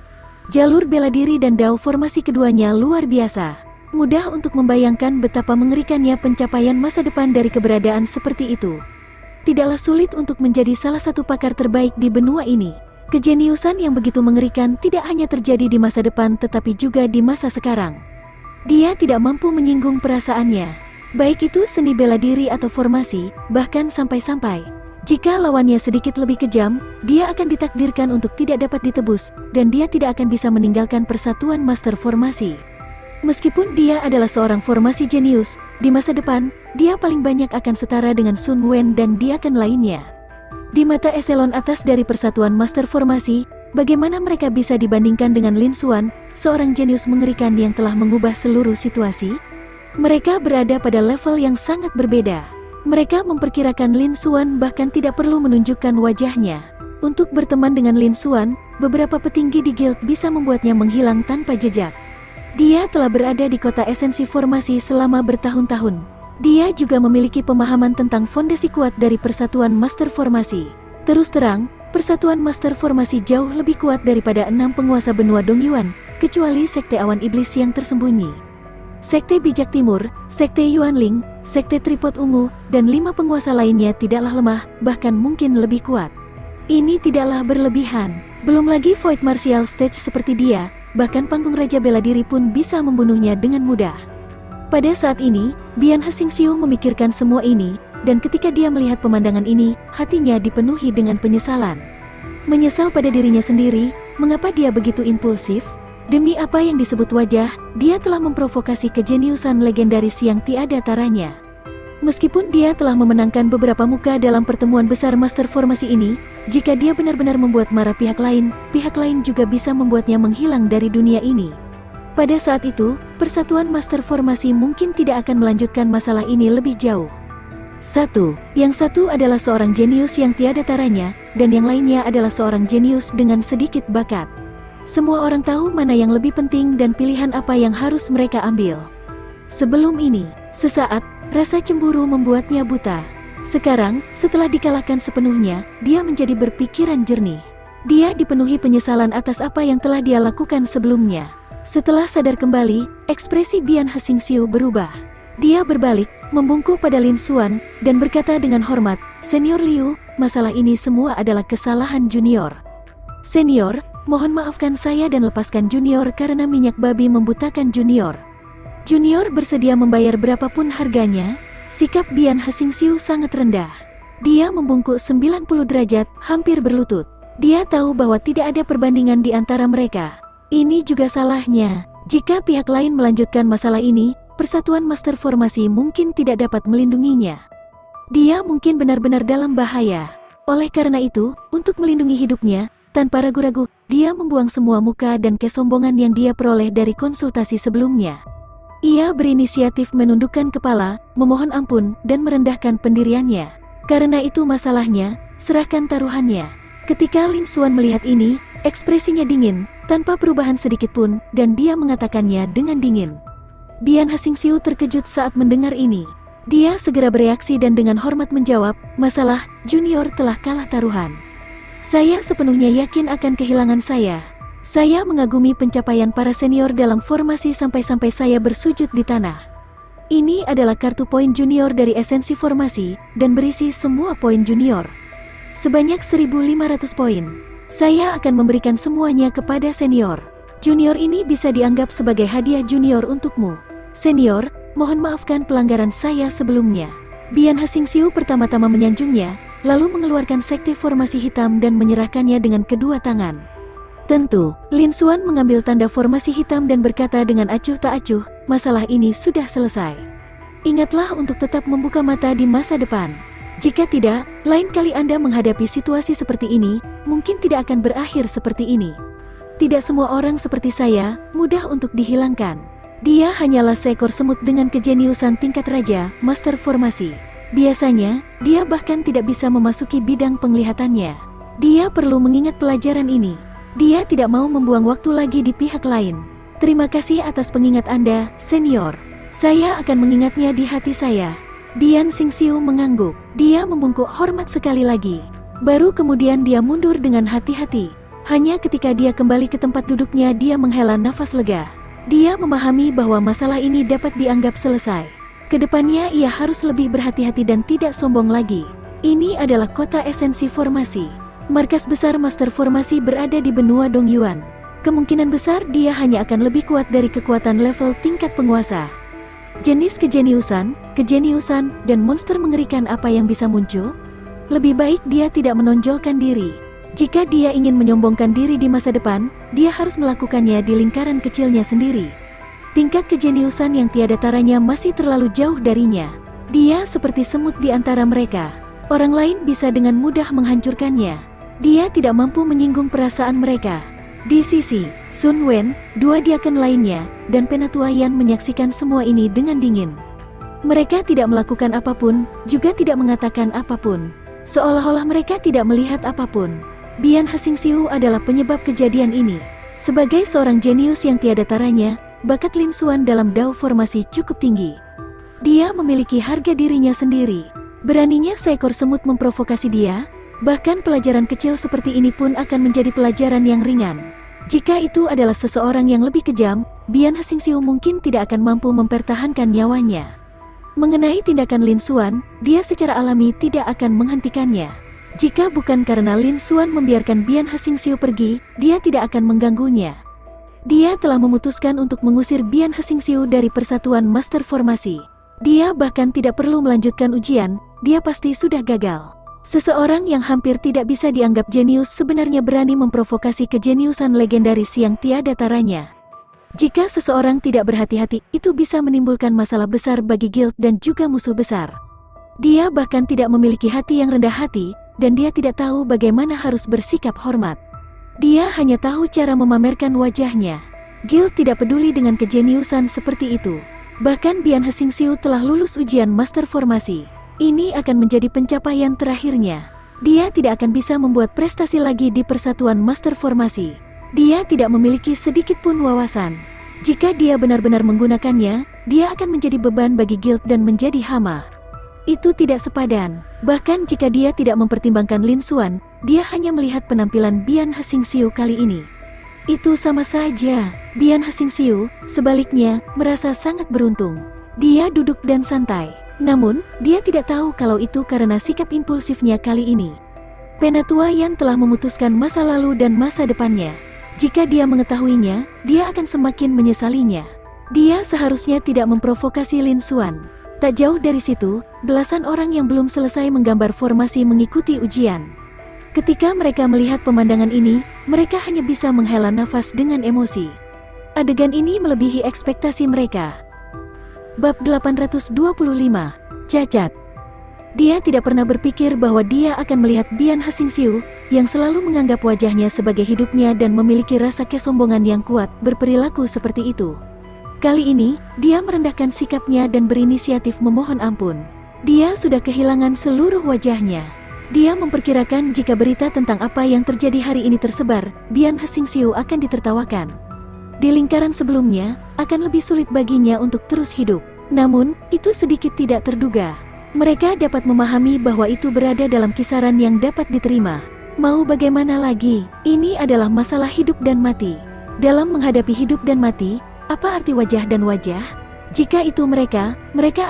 Jalur bela diri dan Dao formasi keduanya luar biasa. Mudah untuk membayangkan betapa mengerikannya pencapaian masa depan dari keberadaan seperti itu. Tidaklah sulit untuk menjadi salah satu pakar terbaik di benua ini. Kejeniusan yang begitu mengerikan tidak hanya terjadi di masa depan tetapi juga di masa sekarang. Dia tidak mampu menyinggung perasaannya. Baik itu seni bela diri atau formasi, bahkan sampai-sampai jika lawannya sedikit lebih kejam, dia akan ditakdirkan untuk tidak dapat ditebus, dan dia tidak akan bisa meninggalkan persatuan master formasi. Meskipun dia adalah seorang formasi jenius, di masa depan, dia paling banyak akan setara dengan Sun Wen dan Diaken lainnya. Di mata eselon atas dari persatuan master formasi, bagaimana mereka bisa dibandingkan dengan Lin Xuan, seorang jenius mengerikan yang telah mengubah seluruh situasi? Mereka berada pada level yang sangat berbeda. Mereka memperkirakan Lin Xuan bahkan tidak perlu menunjukkan wajahnya. Untuk berteman dengan Lin Xuan, beberapa petinggi di guild bisa membuatnya menghilang tanpa jejak. Dia telah berada di kota esensi formasi selama bertahun-tahun. Dia juga memiliki pemahaman tentang fondasi kuat dari persatuan master formasi. Terus terang, persatuan master formasi jauh lebih kuat daripada 6 penguasa benua Dongyuan, kecuali Sekte Awan Iblis yang tersembunyi. Sekte Bijak Timur, Sekte Yuanling, Sekte Tripod Ungu, dan 5 penguasa lainnya tidaklah lemah, bahkan mungkin lebih kuat. Ini tidaklah berlebihan. Belum lagi Void Martial Stage seperti dia, bahkan panggung Raja Bela Diri pun bisa membunuhnya dengan mudah. Pada saat ini, Bian Hexingxiu memikirkan semua ini, dan ketika dia melihat pemandangan ini, hatinya dipenuhi dengan penyesalan. Menyesal pada dirinya sendiri, mengapa dia begitu impulsif? Demi apa yang disebut wajah, dia telah memprovokasi kejeniusan legendaris yang tiada taranya. Meskipun dia telah memenangkan beberapa muka dalam pertemuan besar master formasi ini, jika dia benar-benar membuat marah pihak lain juga bisa membuatnya menghilang dari dunia ini. Pada saat itu, persatuan master formasi mungkin tidak akan melanjutkan masalah ini lebih jauh. Yang satu adalah seorang jenius yang tiada taranya, dan yang lainnya adalah seorang jenius dengan sedikit bakat. Semua orang tahu mana yang lebih penting dan pilihan apa yang harus mereka ambil. Sebelum ini, sesaat, rasa cemburu membuatnya buta. Sekarang, setelah dikalahkan sepenuhnya, dia menjadi berpikiran jernih. Dia dipenuhi penyesalan atas apa yang telah dia lakukan sebelumnya. Setelah sadar kembali, ekspresi Bian Hexingxiu berubah. Dia berbalik, membungkuk pada Lin Xuan, dan berkata dengan hormat, "Senior Liu, masalah ini semua adalah kesalahan Junior. Senior, mohon maafkan saya dan lepaskan Junior karena minyak babi membutakan Junior." Junior bersedia membayar berapapun harganya. Sikap Bian Hexingxiu sangat rendah. Dia membungkuk 90 derajat, hampir berlutut. Dia tahu bahwa tidak ada perbandingan di antara mereka. Ini juga salahnya. Jika pihak lain melanjutkan masalah ini, persatuan master formasi mungkin tidak dapat melindunginya. Dia mungkin benar-benar dalam bahaya. Oleh karena itu, untuk melindungi hidupnya, tanpa ragu-ragu, dia membuang semua muka dan kesombongan yang dia peroleh dari konsultasi sebelumnya. Ia berinisiatif menundukkan kepala, memohon ampun, dan merendahkan pendiriannya. Karena itu masalahnya, serahkan taruhannya. Ketika Lin Xuan melihat ini, ekspresinya dingin, tanpa perubahan sedikit pun, dan dia mengatakannya dengan dingin. Bian Hexingxiu terkejut saat mendengar ini. Dia segera bereaksi dan dengan hormat menjawab, "Masalah, Junior telah kalah taruhan. Saya sepenuhnya yakin akan kehilangan saya. Saya mengagumi pencapaian para senior dalam formasi sampai-sampai saya bersujud di tanah. Ini adalah kartu poin Junior dari esensi formasi, dan berisi semua poin Junior. Sebanyak 1.500 poin. Saya akan memberikan semuanya kepada senior. Junior ini bisa dianggap sebagai hadiah Junior untukmu. Senior, mohon maafkan pelanggaran saya sebelumnya." Bian Hexingxiu pertama-tama menyanjungnya, lalu mengeluarkan sekte formasi hitam dan menyerahkannya dengan kedua tangan. Tentu, Lin Xuan mengambil tanda formasi hitam dan berkata dengan acuh tak acuh, "Masalah ini sudah selesai. Ingatlah untuk tetap membuka mata di masa depan. Jika tidak, lain kali Anda menghadapi situasi seperti ini, mungkin tidak akan berakhir seperti ini. Tidak semua orang seperti saya, mudah untuk dihilangkan." Dia hanyalah seekor semut dengan kejeniusan tingkat raja, master formasi. Biasanya, dia bahkan tidak bisa memasuki bidang penglihatannya. Dia perlu mengingat pelajaran ini. Dia tidak mau membuang waktu lagi di pihak lain. Terima kasih atas pengingat Anda, senior. Saya akan mengingatnya di hati saya. Bian Xingxiu mengangguk. Dia membungkuk hormat sekali lagi. Baru kemudian dia mundur dengan hati-hati. Hanya ketika dia kembali ke tempat duduknya dia menghela nafas lega. Dia memahami bahwa masalah ini dapat dianggap selesai. Kedepannya ia harus lebih berhati-hati dan tidak sombong lagi. Ini adalah kota esensi formasi. Markas besar master formasi berada di benua Dongyuan. Kemungkinan besar dia hanya akan lebih kuat dari kekuatan level tingkat penguasa. Jenis kejeniusan, dan monster mengerikan apa yang bisa muncul? Lebih baik dia tidak menonjolkan diri. Jika dia ingin menyombongkan diri di masa depan, dia harus melakukannya di lingkaran kecilnya sendiri. Tingkat kejeniusan yang tiada taranya masih terlalu jauh darinya. Dia seperti semut di antara mereka. Orang lain bisa dengan mudah menghancurkannya. Dia tidak mampu menyinggung perasaan mereka. Di sisi Sun Wen, dua diaken lainnya, dan Penatua Yan menyaksikan semua ini dengan dingin. Mereka tidak melakukan apapun, juga tidak mengatakan apapun. Seolah-olah mereka tidak melihat apapun. Bian Xingxiu adalah penyebab kejadian ini. Sebagai seorang jenius yang tiada taranya, bakat Lin Xuan dalam Dao formasi cukup tinggi. Dia memiliki harga dirinya sendiri. Beraninya seekor semut memprovokasi dia, bahkan pelajaran kecil seperti ini pun akan menjadi pelajaran yang ringan. Jika itu adalah seseorang yang lebih kejam, Bian Xingxiu mungkin tidak akan mampu mempertahankan nyawanya. Mengenai tindakan Lin Xuan, dia secara alami tidak akan menghentikannya. Jika bukan karena Lin Xuan membiarkan Bian Xingxiu pergi, dia tidak akan mengganggunya. Dia telah memutuskan untuk mengusir Bian Xingxiu dari persatuan master formasi. Dia bahkan tidak perlu melanjutkan ujian, dia pasti sudah gagal. Seseorang yang hampir tidak bisa dianggap jenius sebenarnya berani memprovokasi kejeniusan legendaris yang tiada taranya. Jika seseorang tidak berhati-hati, itu bisa menimbulkan masalah besar bagi guild dan juga musuh besar. Dia bahkan tidak memiliki hati yang rendah hati, dan dia tidak tahu bagaimana harus bersikap hormat. Dia hanya tahu cara memamerkan wajahnya. Guild tidak peduli dengan kejeniusan seperti itu. Bahkan Bian Xingxiu telah lulus ujian master formasi. Ini akan menjadi pencapaian terakhirnya. Dia tidak akan bisa membuat prestasi lagi di persatuan master formasi. Dia tidak memiliki sedikit pun wawasan. Jika dia benar-benar menggunakannya, dia akan menjadi beban bagi guild dan menjadi hama. Itu tidak sepadan. Bahkan jika dia tidak mempertimbangkan Lin Xuan, dia hanya melihat penampilan Bian Xingxiu kali ini. Itu sama saja. Bian Xingxiu, sebaliknya, merasa sangat beruntung. Dia duduk dan santai. Namun, dia tidak tahu kalau itu karena sikap impulsifnya kali ini. Penatua Yan telah memutuskan masa lalu dan masa depannya. Jika dia mengetahuinya, dia akan semakin menyesalinya. Dia seharusnya tidak memprovokasi Lin Xuan. Tak jauh dari situ, belasan orang yang belum selesai menggambar formasi mengikuti ujian. Ketika mereka melihat pemandangan ini, mereka hanya bisa menghela nafas dengan emosi. Adegan ini melebihi ekspektasi mereka. Bab 825, Cacat. Dia tidak pernah berpikir bahwa dia akan melihat Bian Xingxiu, yang selalu menganggap wajahnya sebagai hidupnya dan memiliki rasa kesombongan yang kuat, berperilaku seperti itu. Kali ini, dia merendahkan sikapnya dan berinisiatif memohon ampun. Dia sudah kehilangan seluruh wajahnya. Dia memperkirakan jika berita tentang apa yang terjadi hari ini tersebar, Bian Xingxiu akan ditertawakan. Di lingkaran sebelumnya, akan lebih sulit baginya untuk terus hidup. Namun, itu sedikit tidak terduga. Mereka dapat memahami bahwa itu berada dalam kisaran yang dapat diterima. Mau bagaimana lagi? Ini adalah masalah hidup dan mati. Dalam menghadapi hidup dan mati, apa arti wajah dan wajah? Jika itu mereka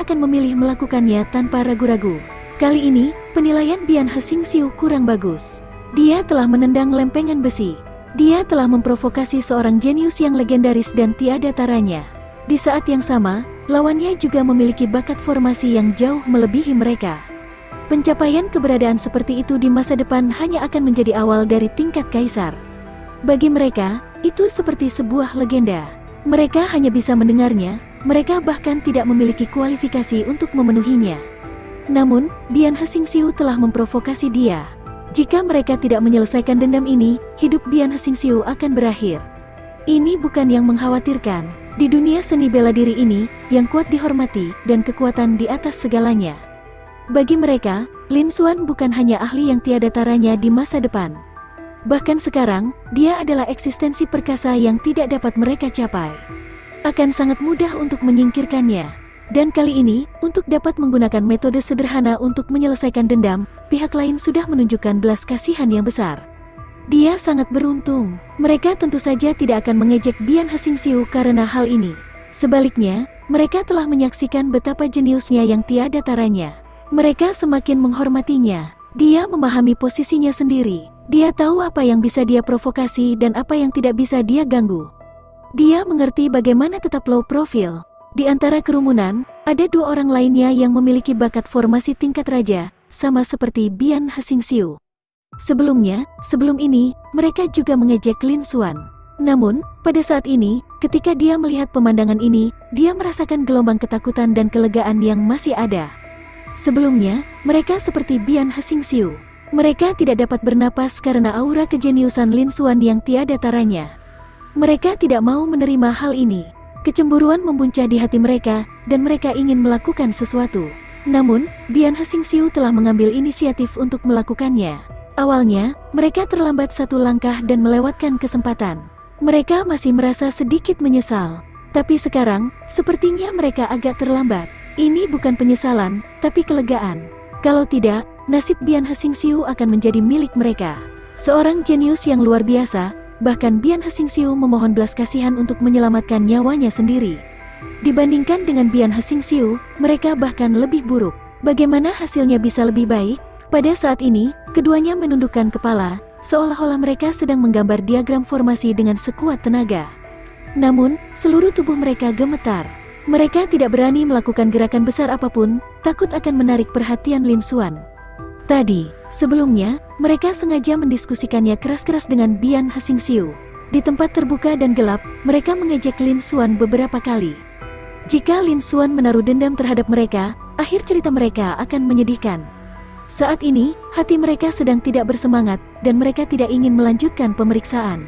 akan memilih melakukannya tanpa ragu-ragu. Kali ini, penilaian Bian Xingxiu kurang bagus. Dia telah menendang lempengan besi. Dia telah memprovokasi seorang jenius yang legendaris dan tiada taranya. Di saat yang sama, lawannya juga memiliki bakat formasi yang jauh melebihi mereka. Pencapaian keberadaan seperti itu di masa depan hanya akan menjadi awal dari tingkat kaisar. Bagi mereka, itu seperti sebuah legenda. Mereka hanya bisa mendengarnya, mereka bahkan tidak memiliki kualifikasi untuk memenuhinya. Namun, Bian Xingxiu telah memprovokasi dia. Jika mereka tidak menyelesaikan dendam ini, hidup Bian Xingxiu akan berakhir. Ini bukan yang mengkhawatirkan. Di dunia seni bela diri ini, yang kuat dihormati dan kekuatan di atas segalanya. Bagi mereka, Lin Xuan bukan hanya ahli yang tiada taranya di masa depan. Bahkan sekarang, dia adalah eksistensi perkasa yang tidak dapat mereka capai. Akan sangat mudah untuk menyingkirkannya. Dan kali ini, untuk dapat menggunakan metode sederhana untuk menyelesaikan dendam, pihak lain sudah menunjukkan belas kasihan yang besar. Dia sangat beruntung. Mereka tentu saja tidak akan mengejek Bian Hsingxiu karena hal ini. Sebaliknya, mereka telah menyaksikan betapa jeniusnya yang tiada taranya. Mereka semakin menghormatinya. Dia memahami posisinya sendiri. Dia tahu apa yang bisa dia provokasi dan apa yang tidak bisa dia ganggu. Dia mengerti bagaimana tetap low profile. Di antara kerumunan, ada dua orang lainnya yang memiliki bakat formasi tingkat raja, sama seperti Bian Hsingxiu. Sebelum ini, mereka juga mengejek Lin Xuan. Namun, pada saat ini, ketika dia melihat pemandangan ini, dia merasakan gelombang ketakutan dan kelegaan yang masih ada. Sebelumnya, mereka seperti Bian Hsingxiu. Mereka tidak dapat bernapas karena aura kejeniusan Lin Xuan yang tiada taranya. Mereka tidak mau menerima hal ini. Kecemburuan membuncah di hati mereka, dan mereka ingin melakukan sesuatu. Namun, Bian Hsingxiu telah mengambil inisiatif untuk melakukannya. Awalnya, mereka terlambat satu langkah dan melewatkan kesempatan. Mereka masih merasa sedikit menyesal. Tapi sekarang, sepertinya mereka agak terlambat. Ini bukan penyesalan, tapi kelegaan. Kalau tidak, nasib Bian Hsingxiu akan menjadi milik mereka. Seorang jenius yang luar biasa, bahkan Bian Hsingxiu memohon belas kasihan untuk menyelamatkan nyawanya sendiri. Dibandingkan dengan Bian Hsingxiu, mereka bahkan lebih buruk. Bagaimana hasilnya bisa lebih baik? Pada saat ini, keduanya menundukkan kepala, seolah-olah mereka sedang menggambar diagram formasi dengan sekuat tenaga. Namun, seluruh tubuh mereka gemetar. Mereka tidak berani melakukan gerakan besar apapun, takut akan menarik perhatian Lin Xuan. Tadi, sebelumnya, mereka sengaja mendiskusikannya keras-keras dengan Bian Hsingxiu. Di tempat terbuka dan gelap, mereka mengejek Lin Xuan beberapa kali. Jika Lin Xuan menaruh dendam terhadap mereka, akhir cerita mereka akan menyedihkan. Saat ini, hati mereka sedang tidak bersemangat, dan mereka tidak ingin melanjutkan pemeriksaan.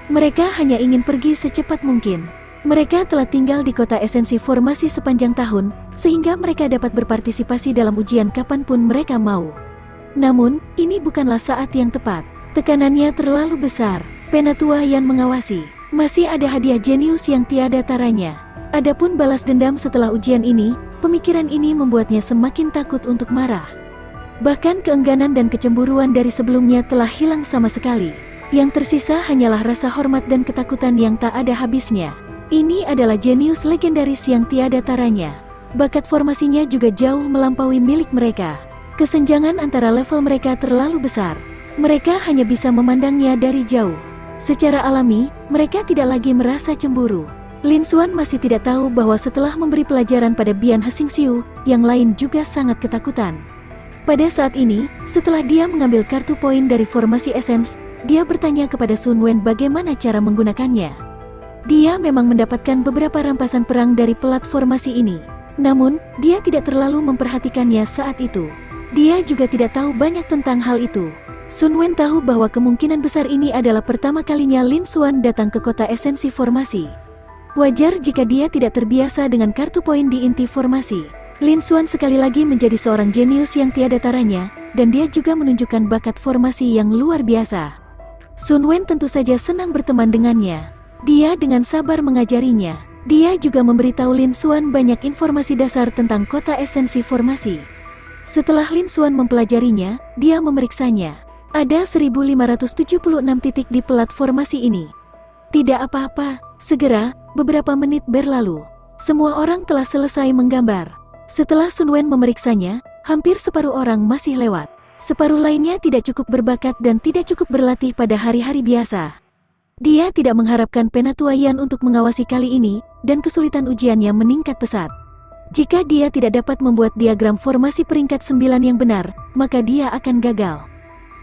Mereka hanya ingin pergi secepat mungkin. Mereka telah tinggal di kota esensi formasi sepanjang tahun, sehingga mereka dapat berpartisipasi dalam ujian kapanpun mereka mau. Namun, ini bukanlah saat yang tepat. Tekanannya terlalu besar. Penatua yang mengawasi. Masih ada hadiah jenius yang tiada taranya. Adapun balas dendam setelah ujian ini, pemikiran ini membuatnya semakin takut untuk marah. Bahkan keengganan dan kecemburuan dari sebelumnya telah hilang sama sekali. Yang tersisa hanyalah rasa hormat dan ketakutan yang tak ada habisnya. Ini adalah jenius legendaris yang tiada taranya. Bakat formasinya juga jauh melampaui milik mereka. Kesenjangan antara level mereka terlalu besar. Mereka hanya bisa memandangnya dari jauh. Secara alami, mereka tidak lagi merasa cemburu. Lin Xuan masih tidak tahu bahwa setelah memberi pelajaran pada Bian Hsingxiu, yang lain juga sangat ketakutan. Pada saat ini, setelah dia mengambil kartu poin dari formasi Essence, dia bertanya kepada Sun Wen bagaimana cara menggunakannya. Dia memang mendapatkan beberapa rampasan perang dari pelat formasi ini. Namun, dia tidak terlalu memperhatikannya saat itu. Dia juga tidak tahu banyak tentang hal itu. Sun Wen tahu bahwa kemungkinan besar ini adalah pertama kalinya Lin Xuan datang ke kota esensi formasi. Wajar jika dia tidak terbiasa dengan kartu poin di inti formasi. Lin Xuan sekali lagi menjadi seorang jenius yang tiada taranya, dan dia juga menunjukkan bakat formasi yang luar biasa. Sun Wen tentu saja senang berteman dengannya. Dia dengan sabar mengajarinya. Dia juga memberitahu Lin Xuan banyak informasi dasar tentang kota esensi formasi. Setelah Lin Xuan mempelajarinya, dia memeriksanya. Ada 1576 titik di pelat formasi ini. Tidak apa-apa, segera, beberapa menit berlalu. Semua orang telah selesai menggambar. Setelah Sun Wen memeriksanya, hampir separuh orang masih lewat. Separuh lainnya tidak cukup berbakat dan tidak cukup berlatih pada hari-hari biasa. Dia tidak mengharapkan Penatua Yan untuk mengawasi kali ini, dan kesulitan ujiannya meningkat pesat. Jika dia tidak dapat membuat diagram formasi peringkat 9 yang benar, maka dia akan gagal.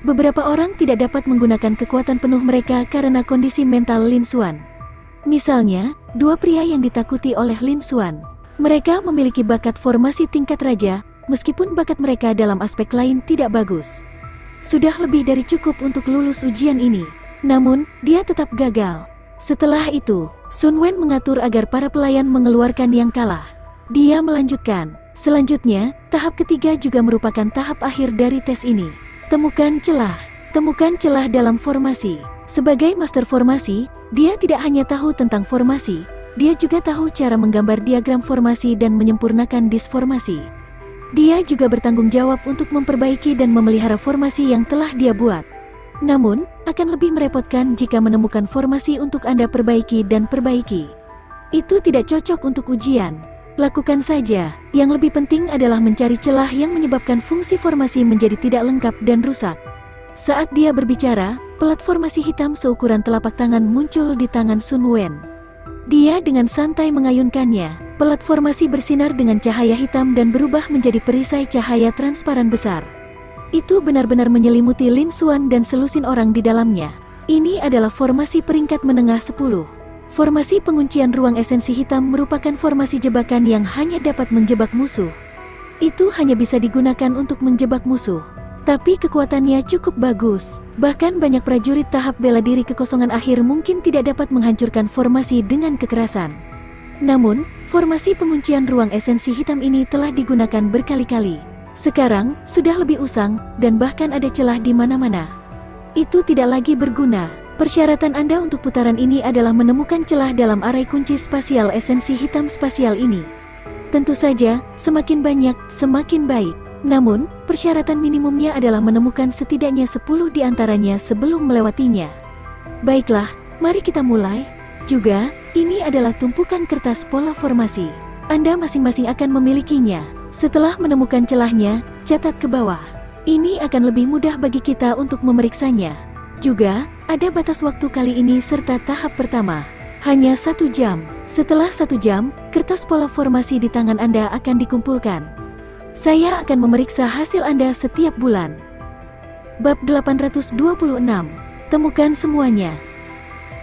Beberapa orang tidak dapat menggunakan kekuatan penuh mereka karena kondisi mental Lin Xuan. Misalnya, dua pria yang ditakuti oleh Lin Xuan. Mereka memiliki bakat formasi tingkat raja, meskipun bakat mereka dalam aspek lain tidak bagus. Sudah lebih dari cukup untuk lulus ujian ini. Namun, dia tetap gagal. Setelah itu, Sun Wen mengatur agar para pelayan mengeluarkan yang kalah. Dia melanjutkan, selanjutnya, tahap ketiga juga merupakan tahap akhir dari tes ini. Temukan celah. Temukan celah dalam formasi. Sebagai master formasi, dia tidak hanya tahu tentang formasi, dia juga tahu cara menggambar diagram formasi dan menyempurnakan disformasi. Dia juga bertanggung jawab untuk memperbaiki dan memelihara formasi yang telah dia buat. Namun, akan lebih merepotkan jika menemukan formasi untuk Anda perbaiki dan perbaiki. Itu tidak cocok untuk ujian. Lakukan saja. Yang lebih penting adalah mencari celah yang menyebabkan fungsi formasi menjadi tidak lengkap dan rusak. Saat dia berbicara, pelat formasi hitam seukuran telapak tangan muncul di tangan Sun Wen. Dia dengan santai mengayunkannya. Pelat formasi bersinar dengan cahaya hitam dan berubah menjadi perisai cahaya transparan besar. Itu benar-benar menyelimuti Lin Xuan dan selusin orang di dalamnya. Ini adalah formasi peringkat menengah 10. Formasi penguncian ruang esensi hitam merupakan formasi jebakan yang hanya dapat menjebak musuh. Itu hanya bisa digunakan untuk menjebak musuh. Tapi kekuatannya cukup bagus. Bahkan banyak prajurit tahap bela diri kekosongan akhir mungkin tidak dapat menghancurkan formasi dengan kekerasan. Namun, formasi penguncian ruang esensi hitam ini telah digunakan berkali-kali. Sekarang, sudah lebih usang, dan bahkan ada celah di mana-mana. Itu tidak lagi berguna. Persyaratan Anda untuk putaran ini adalah menemukan celah dalam arai kunci spasial esensi hitam spasial ini. Tentu saja, semakin banyak, semakin baik. Namun, persyaratan minimumnya adalah menemukan setidaknya 10 di antaranya sebelum melewatinya. Baiklah, mari kita mulai. Juga, ini adalah tumpukan kertas pola formasi. Anda masing-masing akan memilikinya. Setelah menemukan celahnya, catat ke bawah. Ini akan lebih mudah bagi kita untuk memeriksanya. Juga, ada batas waktu kali ini serta tahap pertama. Hanya 1 jam. Setelah 1 jam, kertas pola formasi di tangan Anda akan dikumpulkan. Saya akan memeriksa hasil Anda setiap bulan. Bab 826. Temukan semuanya.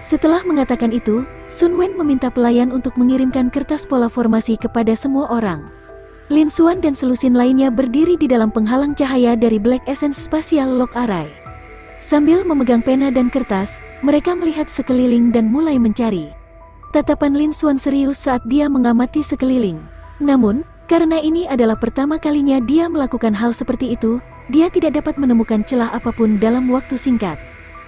Setelah mengatakan itu, Sun Wen meminta pelayan untuk mengirimkan kertas pola formasi kepada semua orang. Lin Xuan dan selusin lainnya berdiri di dalam penghalang cahaya dari Black Essence Spatial Lock Array. Sambil memegang pena dan kertas, mereka melihat sekeliling dan mulai mencari. Tatapan Lin Xuan serius saat dia mengamati sekeliling. Namun, karena ini adalah pertama kalinya dia melakukan hal seperti itu, dia tidak dapat menemukan celah apapun dalam waktu singkat.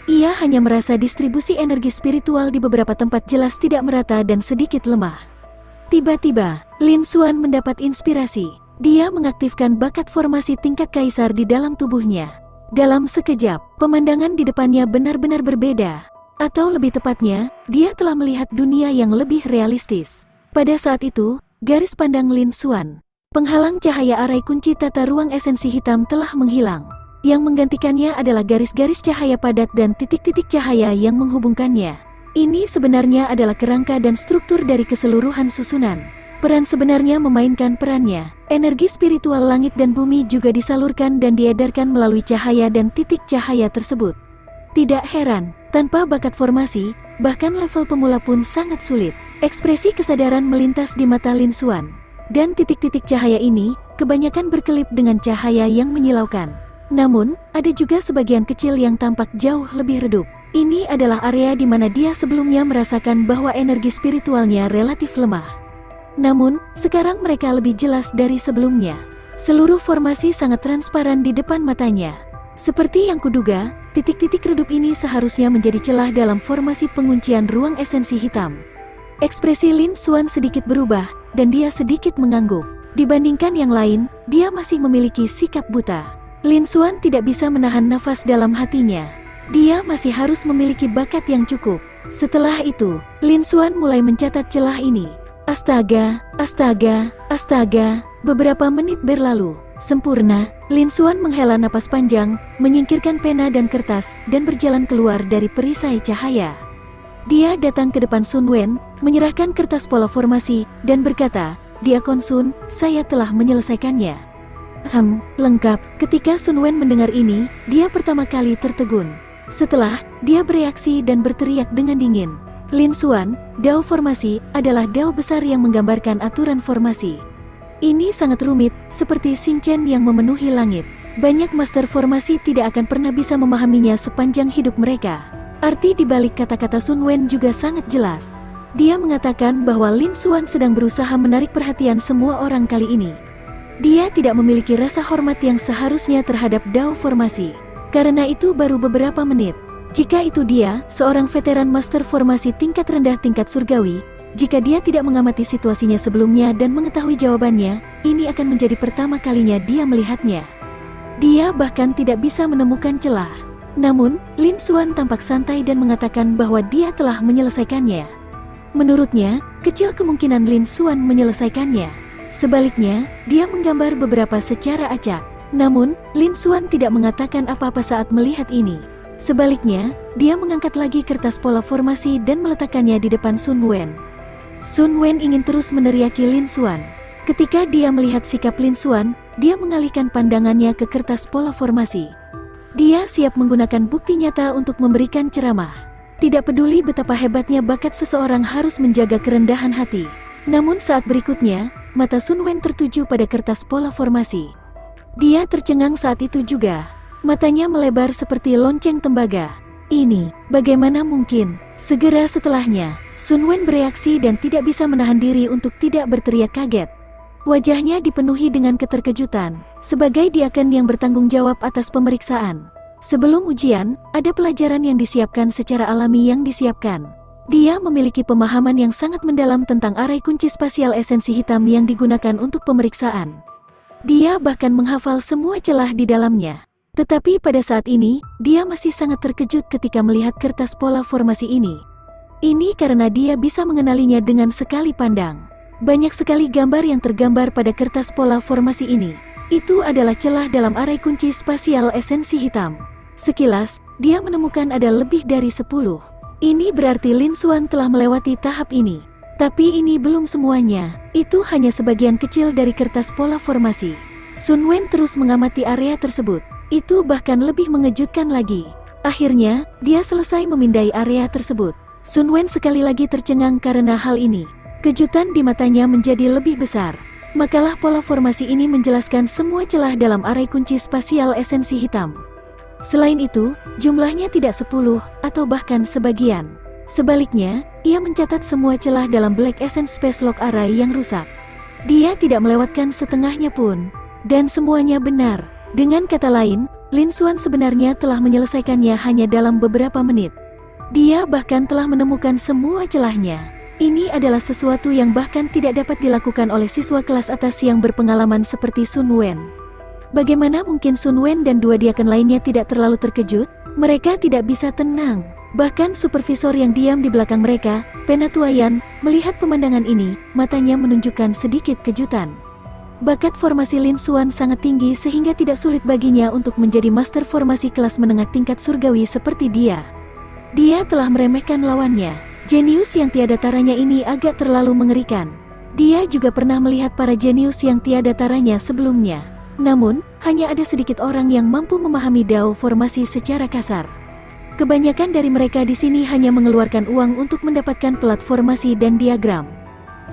Ia hanya merasa distribusi energi spiritual di beberapa tempat jelas tidak merata dan sedikit lemah. Tiba-tiba, Lin Xuan mendapat inspirasi. Dia mengaktifkan bakat formasi tingkat kaisar di dalam tubuhnya. Dalam sekejap, pemandangan di depannya benar-benar berbeda. Atau lebih tepatnya, dia telah melihat dunia yang lebih realistis. Pada saat itu, garis pandang Lin Xuan, penghalang cahaya arai kunci tata ruang esensi hitam telah menghilang. Yang menggantikannya adalah garis-garis cahaya padat dan titik-titik cahaya yang menghubungkannya. Ini sebenarnya adalah kerangka dan struktur dari keseluruhan susunan. Peran sebenarnya memainkan perannya. Energi spiritual langit dan bumi juga disalurkan dan diedarkan melalui cahaya dan titik cahaya tersebut. Tidak heran, tanpa bakat formasi, bahkan level pemula pun sangat sulit. Ekspresi kesadaran melintas di mata Lin Xuan. Dan titik-titik cahaya ini, kebanyakan berkelip dengan cahaya yang menyilaukan. Namun, ada juga sebagian kecil yang tampak jauh lebih redup. Ini adalah area di mana dia sebelumnya merasakan bahwa energi spiritualnya relatif lemah. Namun, sekarang mereka lebih jelas dari sebelumnya. Seluruh formasi sangat transparan di depan matanya. Seperti yang kuduga, titik-titik redup ini seharusnya menjadi celah dalam formasi penguncian ruang esensi hitam. Ekspresi Lin Xuan sedikit berubah, dan dia sedikit mengangguk. Dibandingkan yang lain, dia masih memiliki sikap buta. Lin Xuan tidak bisa menahan nafas dalam hatinya. Dia masih harus memiliki bakat yang cukup. Setelah itu, Lin Xuan mulai mencatat celah ini. Astaga, astaga, astaga. Beberapa menit berlalu. Sempurna, Lin Xuan menghela napas panjang, menyingkirkan pena dan kertas, dan berjalan keluar dari perisai cahaya. Dia datang ke depan Sun Wen, menyerahkan kertas pola formasi, dan berkata, "Diakon Sun, saya telah menyelesaikannya." Lengkap. Ketika Sun Wen mendengar ini, dia pertama kali tertegun. Setelah, dia bereaksi dan berteriak dengan dingin. Lin Xuan, dao formasi, adalah dao besar yang menggambarkan aturan formasi. Ini sangat rumit, seperti Xingchen yang memenuhi langit. Banyak master formasi tidak akan pernah bisa memahaminya sepanjang hidup mereka. Arti di balik kata-kata Sun Wen juga sangat jelas. Dia mengatakan bahwa Lin Xuan sedang berusaha menarik perhatian semua orang kali ini. Dia tidak memiliki rasa hormat yang seharusnya terhadap Dao formasi. Karena itu baru beberapa menit. Jika itu dia, seorang veteran master formasi tingkat rendah tingkat surgawi, jika dia tidak mengamati situasinya sebelumnya dan mengetahui jawabannya, ini akan menjadi pertama kalinya dia melihatnya. Dia bahkan tidak bisa menemukan celah. Namun, Lin Xuan tampak santai dan mengatakan bahwa dia telah menyelesaikannya. Menurutnya, kecil kemungkinan Lin Xuan menyelesaikannya. Sebaliknya, dia menggambar beberapa secara acak. Namun, Lin Xuan tidak mengatakan apa-apa saat melihat ini. Sebaliknya, dia mengangkat lagi kertas pola formasi dan meletakkannya di depan Sun Wen. Sun Wen ingin terus meneriaki Lin Xuan. Ketika dia melihat sikap Lin Xuan, dia mengalihkan pandangannya ke kertas pola formasi. Dia siap menggunakan bukti nyata untuk memberikan ceramah. Tidak peduli betapa hebatnya bakat seseorang harus menjaga kerendahan hati. Namun saat berikutnya, mata Sun Wen tertuju pada kertas pola formasi. Dia tercengang saat itu juga. Matanya melebar seperti lonceng tembaga. Ini, bagaimana mungkin? Segera setelahnya, Sun Wen bereaksi dan tidak bisa menahan diri untuk tidak berteriak kaget. Wajahnya dipenuhi dengan keterkejutan, sebagai diaken yang bertanggung jawab atas pemeriksaan. Sebelum ujian, ada pelajaran yang disiapkan secara alami yang disiapkan. Dia memiliki pemahaman yang sangat mendalam tentang arai kunci spasial esensi hitam yang digunakan untuk pemeriksaan. Dia bahkan menghafal semua celah di dalamnya. Tetapi pada saat ini, dia masih sangat terkejut ketika melihat kertas pola formasi ini. Ini karena dia bisa mengenalinya dengan sekali pandang. Banyak sekali gambar yang tergambar pada kertas pola formasi ini. Itu adalah celah dalam arai kunci spasial esensi hitam. Sekilas, dia menemukan ada lebih dari 10. Ini berarti Lin Xuan telah melewati tahap ini. Tapi ini belum semuanya. Itu hanya sebagian kecil dari kertas pola formasi. Sun Wen terus mengamati area tersebut. Itu bahkan lebih mengejutkan lagi. Akhirnya, dia selesai memindai area tersebut. Sun Wen sekali lagi tercengang karena hal ini. Kejutan di matanya menjadi lebih besar. Makalah pola formasi ini menjelaskan semua celah dalam arai kunci spasial esensi hitam. Selain itu, jumlahnya tidak 10, atau bahkan sebagian. Sebaliknya, ia mencatat semua celah dalam Black Essence Space Lock Array yang rusak. Dia tidak melewatkan setengahnya pun. Dan semuanya benar. Dengan kata lain, Lin Xuan sebenarnya telah menyelesaikannya hanya dalam beberapa menit. Dia bahkan telah menemukan semua celahnya. Ini adalah sesuatu yang bahkan tidak dapat dilakukan oleh siswa kelas atas yang berpengalaman seperti Sun Wen. Bagaimana mungkin Sun Wen dan dua diaken lainnya tidak terlalu terkejut? Mereka tidak bisa tenang. Bahkan supervisor yang diam di belakang mereka, Penatuayan, melihat pemandangan ini, matanya menunjukkan sedikit kejutan. Bakat formasi Lin Xuan sangat tinggi sehingga tidak sulit baginya untuk menjadi master formasi kelas menengah tingkat surgawi seperti dia. Dia telah meremehkan lawannya. Jenius yang tiada taranya ini agak terlalu mengerikan. Dia juga pernah melihat para jenius yang tiada taranya sebelumnya. Namun, hanya ada sedikit orang yang mampu memahami Dao formasi secara kasar. Kebanyakan dari mereka di sini hanya mengeluarkan uang untuk mendapatkan pelat formasi dan diagram.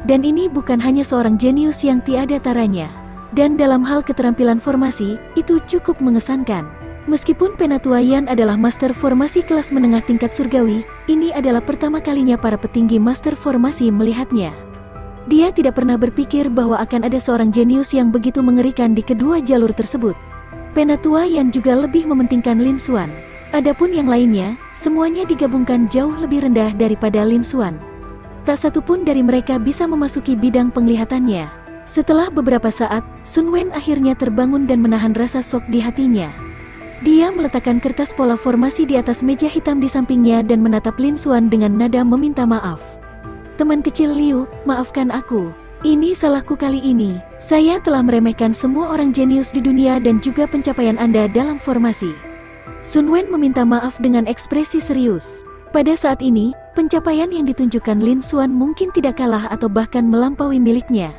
Dan ini bukan hanya seorang jenius yang tiada taranya. Dan dalam hal keterampilan formasi, itu cukup mengesankan. Meskipun Penatuayan adalah master formasi kelas menengah tingkat surgawi, ini adalah pertama kalinya para petinggi master formasi melihatnya. Dia tidak pernah berpikir bahwa akan ada seorang jenius yang begitu mengerikan di kedua jalur tersebut. Penatuayan juga lebih mementingkan Lin Xuan. Adapun yang lainnya, semuanya digabungkan jauh lebih rendah daripada Lin Xuan. Tak satu pun dari mereka bisa memasuki bidang penglihatannya. Setelah beberapa saat, Sun Wen akhirnya terbangun dan menahan rasa shock di hatinya. Dia meletakkan kertas pola formasi di atas meja hitam di sampingnya dan menatap Lin Xuan dengan nada meminta maaf. Teman kecil Liu, maafkan aku. Ini salahku kali ini. Saya telah meremehkan semua orang jenius di dunia dan juga pencapaian Anda dalam formasi. Sun Wen meminta maaf dengan ekspresi serius. Pada saat ini, pencapaian yang ditunjukkan Lin Xuan mungkin tidak kalah atau bahkan melampaui miliknya.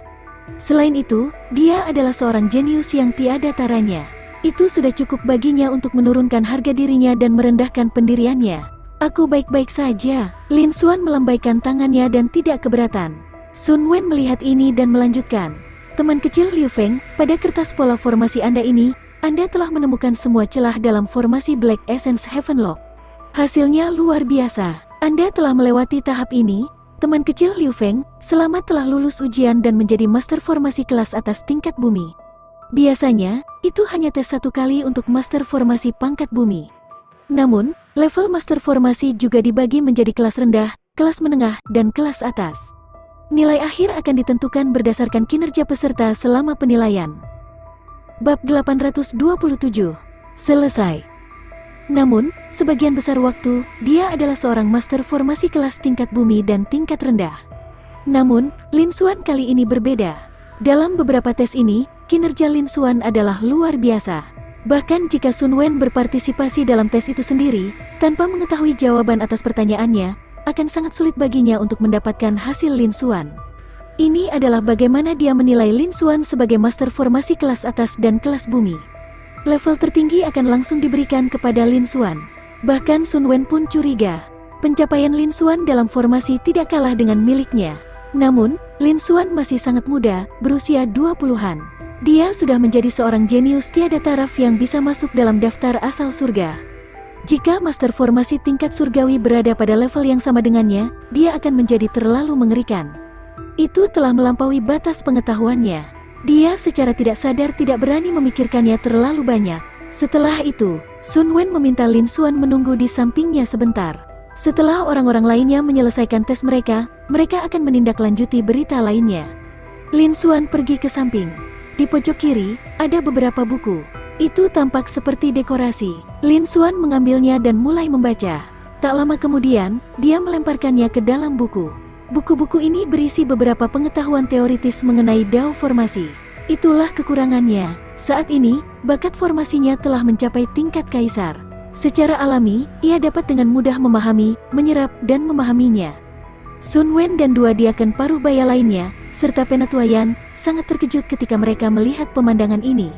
Selain itu, dia adalah seorang jenius yang tiada taranya. Itu sudah cukup baginya untuk menurunkan harga dirinya dan merendahkan pendiriannya. Aku baik-baik saja. Lin Xuan melambaikan tangannya dan tidak keberatan. Sun Wen melihat ini dan melanjutkan. Teman kecil Liu Feng, pada kertas pola formasi Anda ini, Anda telah menemukan semua celah dalam formasi Black Essence Heaven Lock. Hasilnya luar biasa. Anda telah melewati tahap ini, teman kecil Liu Feng. Selamat telah lulus ujian dan menjadi master formasi kelas atas tingkat bumi. Biasanya, itu hanya tes 1 kali untuk master formasi pangkat bumi. Namun, level master formasi juga dibagi menjadi kelas rendah, kelas menengah, dan kelas atas. Nilai akhir akan ditentukan berdasarkan kinerja peserta selama penilaian. Bab 827. Selesai. Namun, sebagian besar waktu, dia adalah seorang master formasi kelas tingkat bumi dan tingkat rendah. Namun, Lin Xuan kali ini berbeda. Dalam beberapa tes ini, kinerja Lin Xuan adalah luar biasa. Bahkan jika Sun Wen berpartisipasi dalam tes itu sendiri, tanpa mengetahui jawaban atas pertanyaannya, akan sangat sulit baginya untuk mendapatkan hasil Lin Xuan. Ini adalah bagaimana dia menilai Lin Xuan sebagai master formasi kelas atas dan kelas bumi. Level tertinggi akan langsung diberikan kepada Lin Xuan. Bahkan Sun Wen pun curiga. Pencapaian Lin Xuan dalam formasi tidak kalah dengan miliknya. Namun, Lin Xuan masih sangat muda, berusia 20-an. Dia sudah menjadi seorang jenius tiada taraf yang bisa masuk dalam daftar asal surga. Jika master formasi tingkat surgawi berada pada level yang sama dengannya, dia akan menjadi terlalu mengerikan. Itu telah melampaui batas pengetahuannya. Dia secara tidak sadar tidak berani memikirkannya terlalu banyak. Setelah itu, Sun Wen meminta Lin Xuan menunggu di sampingnya sebentar. Setelah orang-orang lainnya menyelesaikan tes mereka, mereka akan menindaklanjuti berita lainnya. Lin Xuan pergi ke samping. Di pojok kiri, ada beberapa buku. Itu tampak seperti dekorasi. Lin Xuan mengambilnya dan mulai membaca. Tak lama kemudian, dia melemparkannya ke dalam buku. Buku-buku ini berisi beberapa pengetahuan teoritis mengenai Dao formasi. Itulah kekurangannya. Saat ini, bakat formasinya telah mencapai tingkat kaisar. Secara alami, ia dapat dengan mudah memahami, menyerap, dan memahaminya. Sun Wen dan dua diaken parubaya lainnya, serta Penatuayan, sangat terkejut ketika mereka melihat pemandangan ini.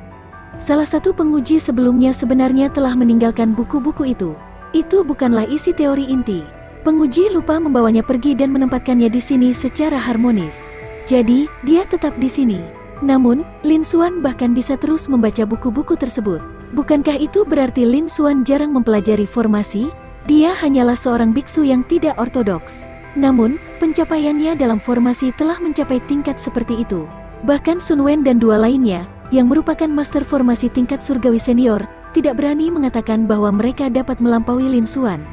Salah satu penguji sebelumnya sebenarnya telah meninggalkan buku-buku itu. Itu bukanlah isi teori inti. Penguji lupa membawanya pergi dan menempatkannya di sini secara harmonis. Jadi, dia tetap di sini. Namun, Lin Xuan bahkan bisa terus membaca buku-buku tersebut. Bukankah itu berarti Lin Xuan jarang mempelajari formasi? Dia hanyalah seorang biksu yang tidak ortodoks. Namun, pencapaiannya dalam formasi telah mencapai tingkat seperti itu. Bahkan Sun Wen dan dua lainnya, yang merupakan master formasi tingkat surgawi senior, tidak berani mengatakan bahwa mereka dapat melampaui Lin Xuan.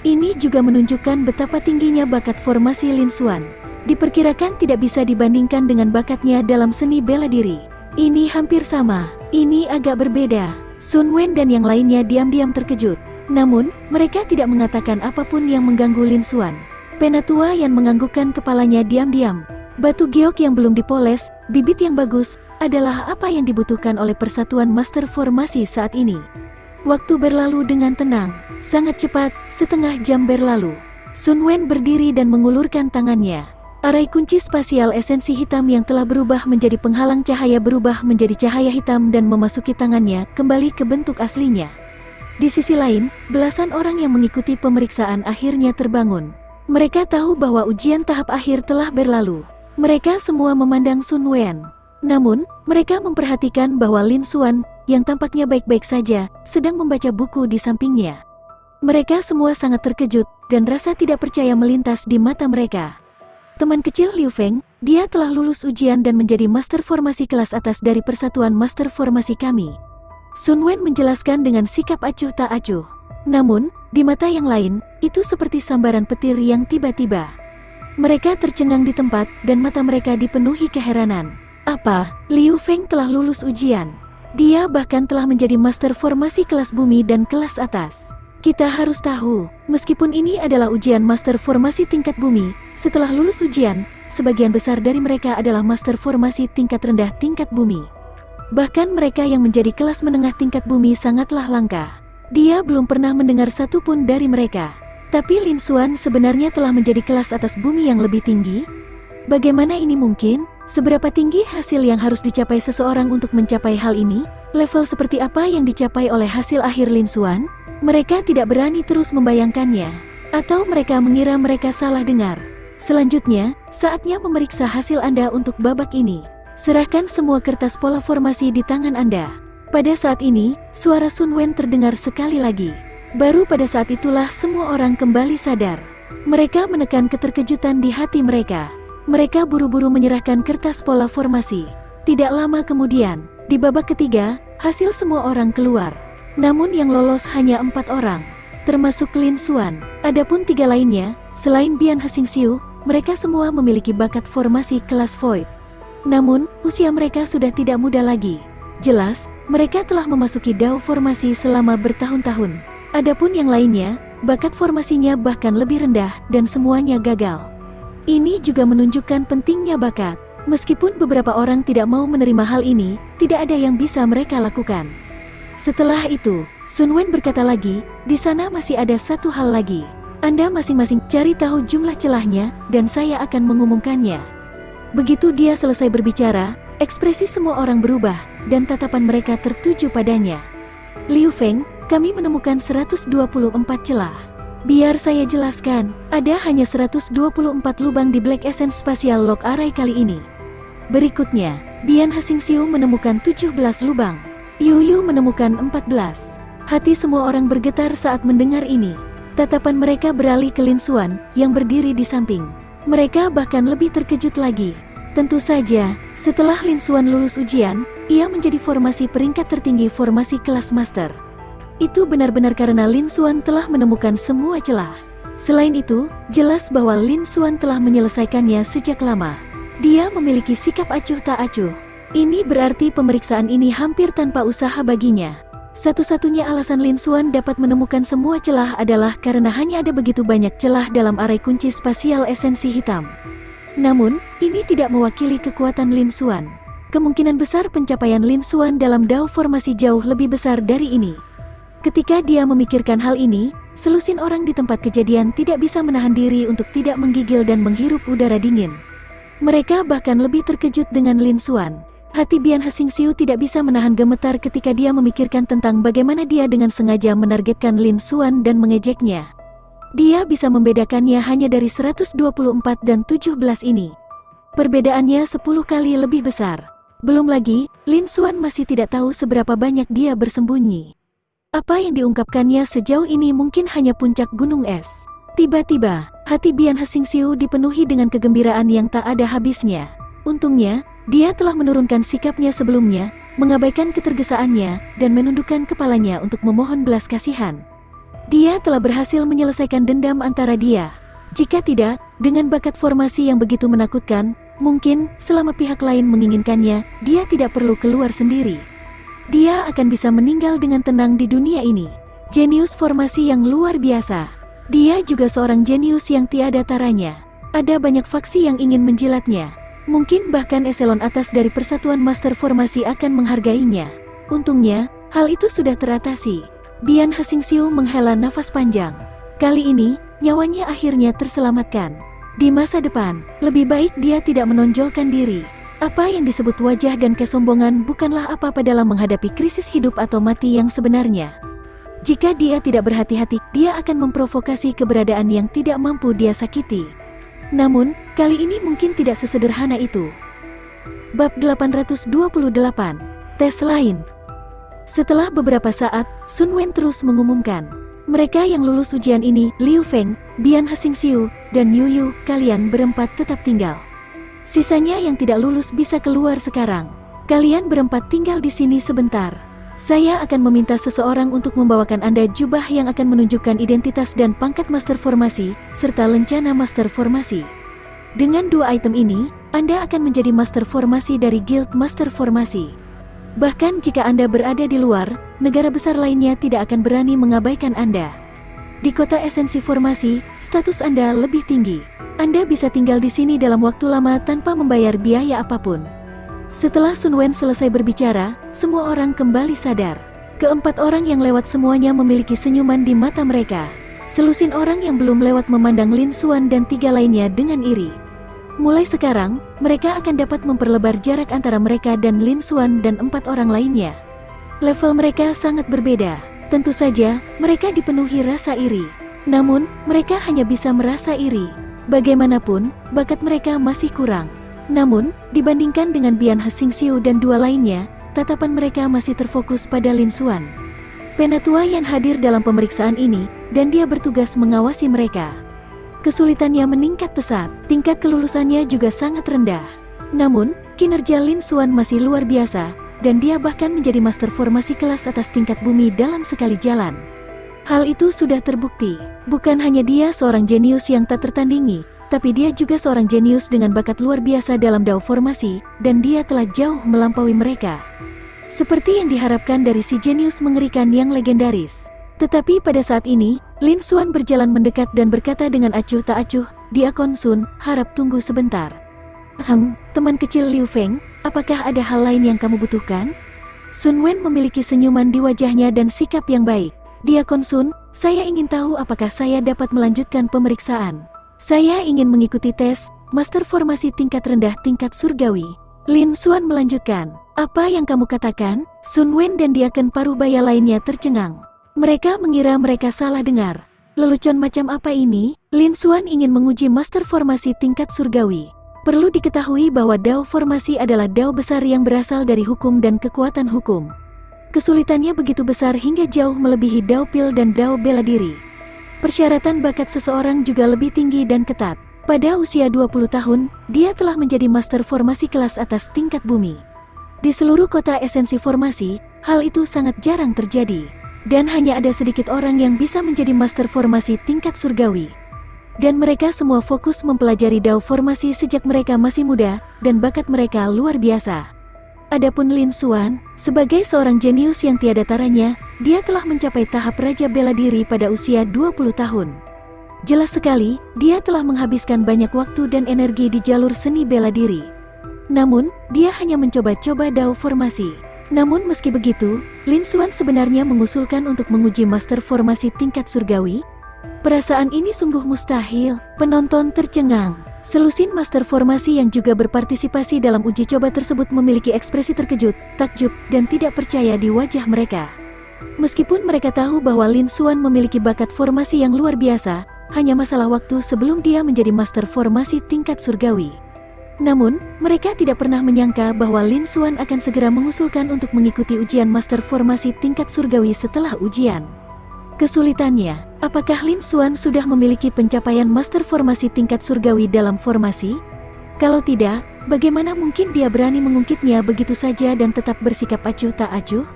Ini juga menunjukkan betapa tingginya bakat formasi Lin Xuan. Diperkirakan tidak bisa dibandingkan dengan bakatnya dalam seni bela diri. Ini hampir sama. Ini agak berbeda. Sun Wen dan yang lainnya diam-diam terkejut. Namun, mereka tidak mengatakan apapun yang mengganggu Lin Xuan. Penatua yang menganggukkan kepalanya diam-diam. Batu giok yang belum dipoles, bibit yang bagus, adalah apa yang dibutuhkan oleh persatuan master formasi saat ini. Waktu berlalu dengan tenang. Sangat cepat, setengah jam berlalu. Sun Wen berdiri dan mengulurkan tangannya. Arai kunci spasial esensi hitam yang telah berubah menjadi penghalang cahaya berubah menjadi cahaya hitam dan memasuki tangannya kembali ke bentuk aslinya. Di sisi lain, belasan orang yang mengikuti pemeriksaan akhirnya terbangun. Mereka tahu bahwa ujian tahap akhir telah berlalu. Mereka semua memandang Sun Wen. Namun, mereka memperhatikan bahwa Lin Xuan, yang tampaknya baik-baik saja, sedang membaca buku di sampingnya. Mereka semua sangat terkejut, dan rasa tidak percaya melintas di mata mereka. Teman kecil Liu Feng, dia telah lulus ujian dan menjadi master formasi kelas atas dari persatuan master formasi kami. Sun Wen menjelaskan dengan sikap acuh tak acuh. Namun, di mata yang lain, itu seperti sambaran petir yang tiba-tiba. Mereka tercengang di tempat, dan mata mereka dipenuhi keheranan. Apa? Liu Feng telah lulus ujian. Dia bahkan telah menjadi master formasi kelas bumi dan kelas atas. Kita harus tahu, meskipun ini adalah ujian master formasi tingkat bumi, setelah lulus ujian, sebagian besar dari mereka adalah master formasi tingkat rendah tingkat bumi. Bahkan mereka yang menjadi kelas menengah tingkat bumi sangatlah langka. Dia belum pernah mendengar satupun dari mereka. Tapi Lin Xuan sebenarnya telah menjadi kelas atas bumi yang lebih tinggi? Bagaimana ini mungkin? Seberapa tinggi hasil yang harus dicapai seseorang untuk mencapai hal ini? Level seperti apa yang dicapai oleh hasil akhir Lin Xuan? Mereka tidak berani terus membayangkannya. Atau mereka mengira mereka salah dengar. Selanjutnya, saatnya memeriksa hasil Anda untuk babak ini. Serahkan semua kertas pola formasi di tangan Anda. Pada saat ini, suara Sun Wen terdengar sekali lagi. Baru pada saat itulah semua orang kembali sadar. Mereka menekan keterkejutan di hati mereka. Mereka buru-buru menyerahkan kertas pola formasi. Tidak lama kemudian, di babak ketiga, hasil semua orang keluar. Namun yang lolos hanya 4 orang, termasuk Lin Xuan. Adapun 3 lainnya, selain Bian Hsingxiu, mereka semua memiliki bakat formasi kelas Void. Namun, usia mereka sudah tidak muda lagi. Jelas, mereka telah memasuki Dao formasi selama bertahun-tahun. Adapun yang lainnya, bakat formasinya bahkan lebih rendah dan semuanya gagal. Ini juga menunjukkan pentingnya bakat. Meskipun beberapa orang tidak mau menerima hal ini, tidak ada yang bisa mereka lakukan. Setelah itu, Sun Wen berkata lagi, di sana masih ada satu hal lagi. Anda masing-masing cari tahu jumlah celahnya, dan saya akan mengumumkannya. Begitu dia selesai berbicara, ekspresi semua orang berubah, dan tatapan mereka tertuju padanya. Liu Feng, kami menemukan 124 celah. Biar saya jelaskan, ada hanya 124 lubang di Black Essence Spatial Lock Array kali ini. Berikutnya, Bian Hsingxiu menemukan 17 lubang. Yu Yu menemukan 14. Hati semua orang bergetar saat mendengar ini. Tatapan mereka beralih ke Lin Xuan, yang berdiri di samping. Mereka bahkan lebih terkejut lagi. Tentu saja, setelah Lin Xuan lulus ujian, ia menjadi formasi peringkat tertinggi formasi kelas Master. Itu benar-benar karena Lin Xuan telah menemukan semua celah. Selain itu, jelas bahwa Lin Xuan telah menyelesaikannya sejak lama. Dia memiliki sikap acuh tak acuh. Ini berarti pemeriksaan ini hampir tanpa usaha baginya. Satu-satunya alasan Lin Xuan dapat menemukan semua celah adalah karena hanya ada begitu banyak celah dalam array kunci spasial esensi hitam. Namun, ini tidak mewakili kekuatan Lin Xuan. Kemungkinan besar pencapaian Lin Xuan dalam Dao formasi jauh lebih besar dari ini. Ketika dia memikirkan hal ini, selusin orang di tempat kejadian tidak bisa menahan diri untuk tidak menggigil dan menghirup udara dingin. Mereka bahkan lebih terkejut dengan Lin Xuan. Hati Bian Hsingxiu tidak bisa menahan gemetar ketika dia memikirkan tentang bagaimana dia dengan sengaja menargetkan Lin Xuan dan mengejeknya. Dia bisa membedakannya hanya dari 124 dan 17 ini. Perbedaannya 10 kali lebih besar. Belum lagi, Lin Xuan masih tidak tahu seberapa banyak dia bersembunyi. Apa yang diungkapkannya sejauh ini mungkin hanya puncak gunung es. Tiba-tiba, hati Bian Hsingxiu dipenuhi dengan kegembiraan yang tak ada habisnya. Untungnya, dia telah menurunkan sikapnya sebelumnya, mengabaikan ketergesaannya, dan menundukkan kepalanya untuk memohon belas kasihan. Dia telah berhasil menyelesaikan dendam antara dia. Jika tidak, dengan bakat formasi yang begitu menakutkan, mungkin selama pihak lain menginginkannya, dia tidak perlu keluar sendiri. Dia akan bisa meninggal dengan tenang di dunia ini. Jenius formasi yang luar biasa. Dia juga seorang jenius yang tiada taranya. Ada banyak faksi yang ingin menjilatnya. Mungkin bahkan eselon atas dari Persatuan Master Formasi akan menghargainya. Untungnya, hal itu sudah teratasi. Bian Hsingxiu menghela nafas panjang. Kali ini, nyawanya akhirnya terselamatkan. Di masa depan, lebih baik dia tidak menonjolkan diri. Apa yang disebut wajah dan kesombongan bukanlah apa-apa dalam menghadapi krisis hidup atau mati yang sebenarnya. Jika dia tidak berhati-hati, dia akan memprovokasi keberadaan yang tidak mampu dia sakiti. Namun, kali ini mungkin tidak sesederhana itu. Bab 828, Tes Lain. Setelah beberapa saat, Sun Wen terus mengumumkan, mereka yang lulus ujian ini, Liu Feng, Bian Hsingxiu, dan Yu Yu, kalian berempat tetap tinggal. Sisanya yang tidak lulus bisa keluar sekarang. Kalian berempat tinggal di sini sebentar. Saya akan meminta seseorang untuk membawakan Anda jubah yang akan menunjukkan identitas dan pangkat Master Formasi, serta lencana Master Formasi. Dengan 2 item ini, Anda akan menjadi Master Formasi dari Guild Master Formasi. Bahkan jika Anda berada di luar, negara besar lainnya tidak akan berani mengabaikan Anda. Di kota esensi formasi, status Anda lebih tinggi. Anda bisa tinggal di sini dalam waktu lama tanpa membayar biaya apapun. Setelah Sun Wen selesai berbicara, semua orang kembali sadar. Keempat orang yang lewat semuanya memiliki senyuman di mata mereka. Selusin orang yang belum lewat memandang Lin Xuan dan 3 lainnya dengan iri. Mulai sekarang, mereka akan dapat memperlebar jarak antara mereka dan Lin Xuan dan 4 orang lainnya. Level mereka sangat berbeda. Tentu saja, mereka dipenuhi rasa iri. Namun, mereka hanya bisa merasa iri. Bagaimanapun, bakat mereka masih kurang. Namun, dibandingkan dengan Bian Hsingxiu dan 2 lainnya, tatapan mereka masih terfokus pada Lin Xuan. Penatua Yan hadir dalam pemeriksaan ini, dan dia bertugas mengawasi mereka. Kesulitannya meningkat pesat, tingkat kelulusannya juga sangat rendah. Namun, kinerja Lin Xuan masih luar biasa, dan dia bahkan menjadi master formasi kelas atas tingkat bumi dalam sekali jalan. Hal itu sudah terbukti. Bukan hanya dia seorang jenius yang tak tertandingi, tapi dia juga seorang jenius dengan bakat luar biasa dalam dao formasi, dan dia telah jauh melampaui mereka. Seperti yang diharapkan dari si jenius mengerikan yang legendaris. Tetapi pada saat ini, Lin Xuan berjalan mendekat dan berkata dengan acuh tak acuh, "Dia Konsun, harap tunggu sebentar." Teman kecil Liu Feng, apakah ada hal lain yang kamu butuhkan?" Sun Wen memiliki senyuman di wajahnya dan sikap yang baik. "Dia Konsun, saya ingin tahu apakah saya dapat melanjutkan pemeriksaan. Saya ingin mengikuti tes Master Formasi tingkat rendah tingkat surgawi." Lin Xuan melanjutkan, "Apa yang kamu katakan?" Sun Wen dan Diaken Parubaya lainnya tercengang. Mereka mengira mereka salah dengar. Lelucon macam apa ini? Lin Xuan ingin menguji Master Formasi tingkat surgawi. Perlu diketahui bahwa dao formasi adalah dao besar yang berasal dari hukum dan kekuatan hukum. Kesulitannya begitu besar hingga jauh melebihi dao pil dan dao bela diri. Persyaratan bakat seseorang juga lebih tinggi dan ketat. Pada usia 20 tahun, dia telah menjadi master formasi kelas atas tingkat bumi. Di seluruh kota esensi formasi, hal itu sangat jarang terjadi. Dan hanya ada sedikit orang yang bisa menjadi master formasi tingkat surgawi. Dan mereka semua fokus mempelajari dao formasi sejak mereka masih muda, dan bakat mereka luar biasa. Adapun Lin Xuan, sebagai seorang jenius yang tiada taranya, dia telah mencapai tahap raja bela diri pada usia 20 tahun. Jelas sekali, dia telah menghabiskan banyak waktu dan energi di jalur seni bela diri. Namun, dia hanya mencoba-coba dao formasi. Namun meski begitu, Lin Xuan sebenarnya mengusulkan untuk menguji master formasi tingkat surgawi. Perasaan ini sungguh mustahil, penonton tercengang. Selusin master formasi yang juga berpartisipasi dalam uji coba tersebut memiliki ekspresi terkejut, takjub, dan tidak percaya di wajah mereka. Meskipun mereka tahu bahwa Lin Xuan memiliki bakat formasi yang luar biasa, hanya masalah waktu sebelum dia menjadi master formasi tingkat surgawi. Namun, mereka tidak pernah menyangka bahwa Lin Xuan akan segera mengusulkan untuk mengikuti ujian master formasi tingkat surgawi setelah ujian. Kesulitannya, apakah Lin Xuan sudah memiliki pencapaian master formasi tingkat surgawi dalam formasi? Kalau tidak, bagaimana mungkin dia berani mengungkitnya begitu saja dan tetap bersikap acuh tak acuh?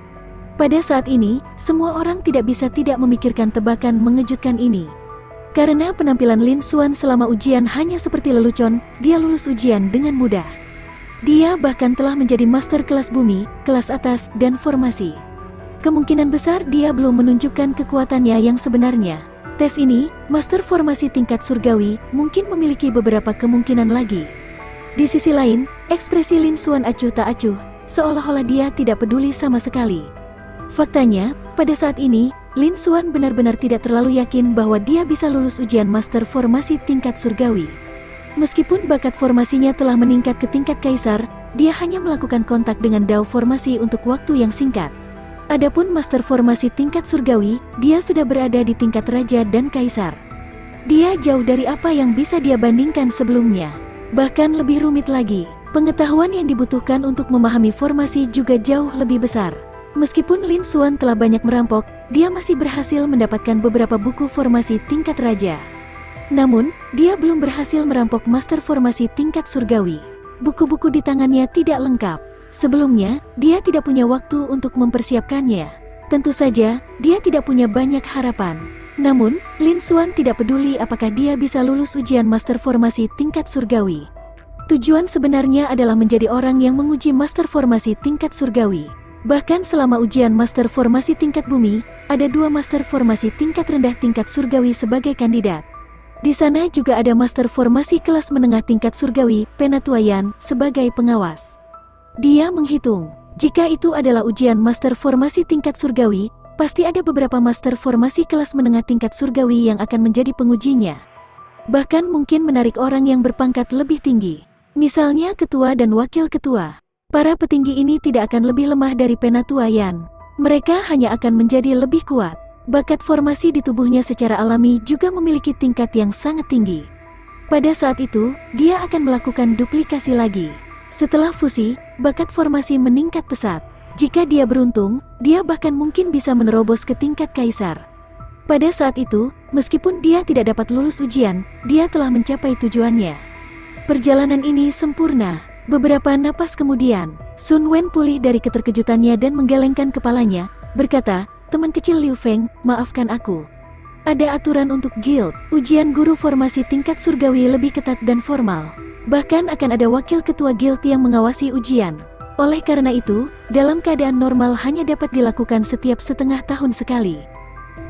Pada saat ini, semua orang tidak bisa tidak memikirkan tebakan mengejutkan ini. Karena penampilan Lin Xuan selama ujian hanya seperti lelucon, dia lulus ujian dengan mudah. Dia bahkan telah menjadi master kelas bumi, kelas atas, dan formasi. Kemungkinan besar dia belum menunjukkan kekuatannya yang sebenarnya. Tes ini, master formasi tingkat surgawi, mungkin memiliki beberapa kemungkinan lagi. Di sisi lain, ekspresi Lin Xuan acuh tak acuh, seolah-olah dia tidak peduli sama sekali. Faktanya, pada saat ini, Lin Xuan benar-benar tidak terlalu yakin bahwa dia bisa lulus ujian master formasi tingkat surgawi. Meskipun bakat formasinya telah meningkat ke tingkat kaisar, dia hanya melakukan kontak dengan dao formasi untuk waktu yang singkat. Adapun master formasi tingkat surgawi, dia sudah berada di tingkat raja dan kaisar. Dia jauh dari apa yang bisa dia bandingkan sebelumnya. Bahkan lebih rumit lagi, pengetahuan yang dibutuhkan untuk memahami formasi juga jauh lebih besar. Meskipun Lin Xuan telah banyak merampok, dia masih berhasil mendapatkan beberapa buku formasi tingkat raja. Namun, dia belum berhasil merampok master formasi tingkat surgawi. Buku-buku di tangannya tidak lengkap. Sebelumnya, dia tidak punya waktu untuk mempersiapkannya. Tentu saja, dia tidak punya banyak harapan. Namun, Lin Xuan tidak peduli apakah dia bisa lulus ujian master formasi tingkat surgawi. Tujuan sebenarnya adalah menjadi orang yang menguji master formasi tingkat surgawi. Bahkan selama ujian master formasi tingkat bumi, ada 2 master formasi tingkat rendah tingkat surgawi sebagai kandidat. Di sana juga ada master formasi kelas menengah tingkat surgawi, Penatua Yan, sebagai pengawas. Dia menghitung, jika itu adalah ujian master formasi tingkat surgawi, pasti ada beberapa master formasi kelas menengah tingkat surgawi yang akan menjadi pengujinya. Bahkan mungkin menarik orang yang berpangkat lebih tinggi, misalnya ketua dan wakil ketua. Para petinggi ini tidak akan lebih lemah dari Penatua Yan. Mereka hanya akan menjadi lebih kuat. Bakat formasi di tubuhnya secara alami juga memiliki tingkat yang sangat tinggi. Pada saat itu, dia akan melakukan duplikasi lagi. Setelah fusi, bakat formasi meningkat pesat. Jika dia beruntung, dia bahkan mungkin bisa menerobos ke tingkat kaisar. Pada saat itu, meskipun dia tidak dapat lulus ujian, dia telah mencapai tujuannya. Perjalanan ini sempurna. Beberapa napas kemudian, Sun Wen pulih dari keterkejutannya dan menggelengkan kepalanya, berkata, "Teman kecil Liu Feng, maafkan aku. Ada aturan untuk guild, ujian guru formasi tingkat surgawi lebih ketat dan formal. Bahkan akan ada wakil ketua guild yang mengawasi ujian. Oleh karena itu, dalam keadaan normal hanya dapat dilakukan setiap setengah tahun sekali.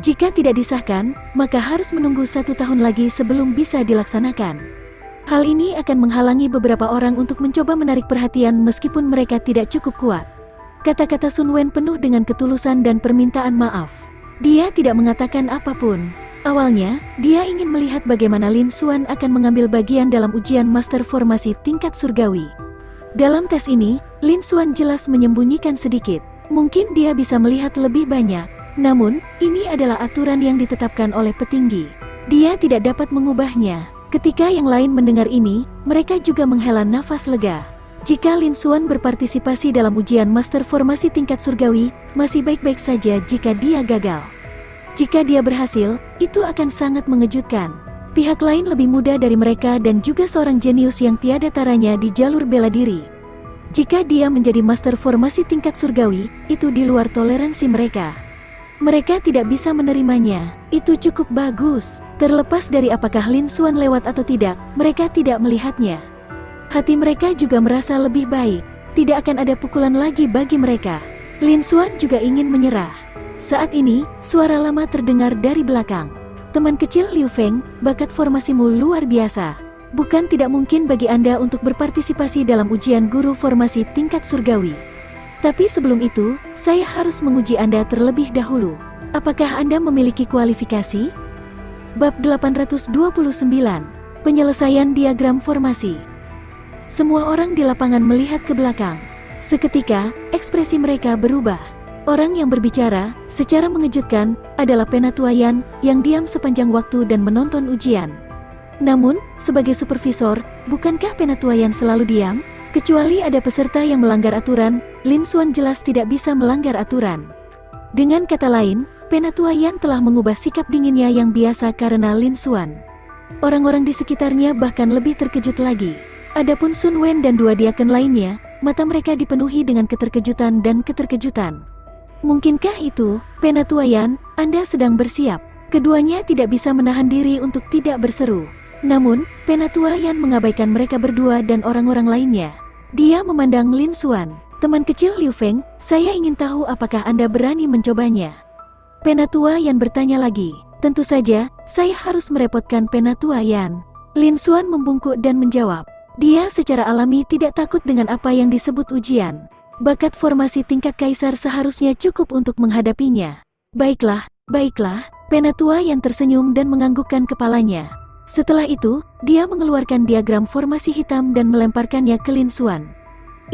Jika tidak disahkan, maka harus menunggu 1 tahun lagi sebelum bisa dilaksanakan. Hal ini akan menghalangi beberapa orang untuk mencoba menarik perhatian meskipun mereka tidak cukup kuat." Kata-kata Sun Wen penuh dengan ketulusan dan permintaan maaf. Dia tidak mengatakan apapun. Awalnya, dia ingin melihat bagaimana Lin Xuan akan mengambil bagian dalam ujian master formasi tingkat surgawi. Dalam tes ini, Lin Xuan jelas menyembunyikan sedikit. Mungkin dia bisa melihat lebih banyak. Namun, ini adalah aturan yang ditetapkan oleh petinggi. Dia tidak dapat mengubahnya. Ketika yang lain mendengar ini, mereka juga menghela nafas lega. Jika Lin Xuan berpartisipasi dalam ujian master formasi tingkat surgawi, masih baik-baik saja jika dia gagal. Jika dia berhasil, itu akan sangat mengejutkan. Pihak lain lebih muda dari mereka dan juga seorang jenius yang tiada taranya di jalur bela diri. Jika dia menjadi master formasi tingkat surgawi, itu di luar toleransi mereka. Mereka tidak bisa menerimanya. Itu cukup bagus. Terlepas dari apakah Lin Xuan lewat atau tidak, mereka tidak melihatnya. Hati mereka juga merasa lebih baik. Tidak akan ada pukulan lagi bagi mereka. Lin Xuan juga ingin menyerah. Saat ini, suara lama terdengar dari belakang. "Teman kecil Liu Feng, bakat formasimu luar biasa. Bukan tidak mungkin bagi Anda untuk berpartisipasi dalam ujian guru formasi tingkat surgawi. Tapi sebelum itu, saya harus menguji Anda terlebih dahulu. Apakah Anda memiliki kualifikasi?" Bab 829. Penyelesaian diagram formasi. Semua orang di lapangan melihat ke belakang. Seketika, ekspresi mereka berubah. Orang yang berbicara, secara mengejutkan, adalah Penatua Yan, yang diam sepanjang waktu dan menonton ujian. Namun, sebagai supervisor, bukankah Penatua Yan selalu diam? Kecuali ada peserta yang melanggar aturan, Lin Xuan jelas tidak bisa melanggar aturan. Dengan kata lain, Penatua Yan telah mengubah sikap dinginnya yang biasa karena Lin Xuan. Orang-orang di sekitarnya bahkan lebih terkejut lagi. Adapun Sun Wen dan 2 diaken lainnya, mata mereka dipenuhi dengan keterkejutan dan keterkejutan. "Mungkinkah itu, Penatua Yan, Anda sedang bersiap?" Keduanya tidak bisa menahan diri untuk tidak berseru. Namun, Penatua Yan mengabaikan mereka berdua dan orang-orang lainnya. Dia memandang Lin Xuan. "Teman kecil Liu Feng, saya ingin tahu apakah Anda berani mencobanya?" Penatua Yan bertanya lagi. "Tentu saja, saya harus merepotkan Penatua Yan." Lin Xuan membungkuk dan menjawab. Dia secara alami tidak takut dengan apa yang disebut ujian. Bakat formasi tingkat kaisar seharusnya cukup untuk menghadapinya. Baiklah, Penatua yang tersenyum dan menganggukkan kepalanya. Setelah itu, dia mengeluarkan diagram formasi hitam dan melemparkannya ke Lin Xuan.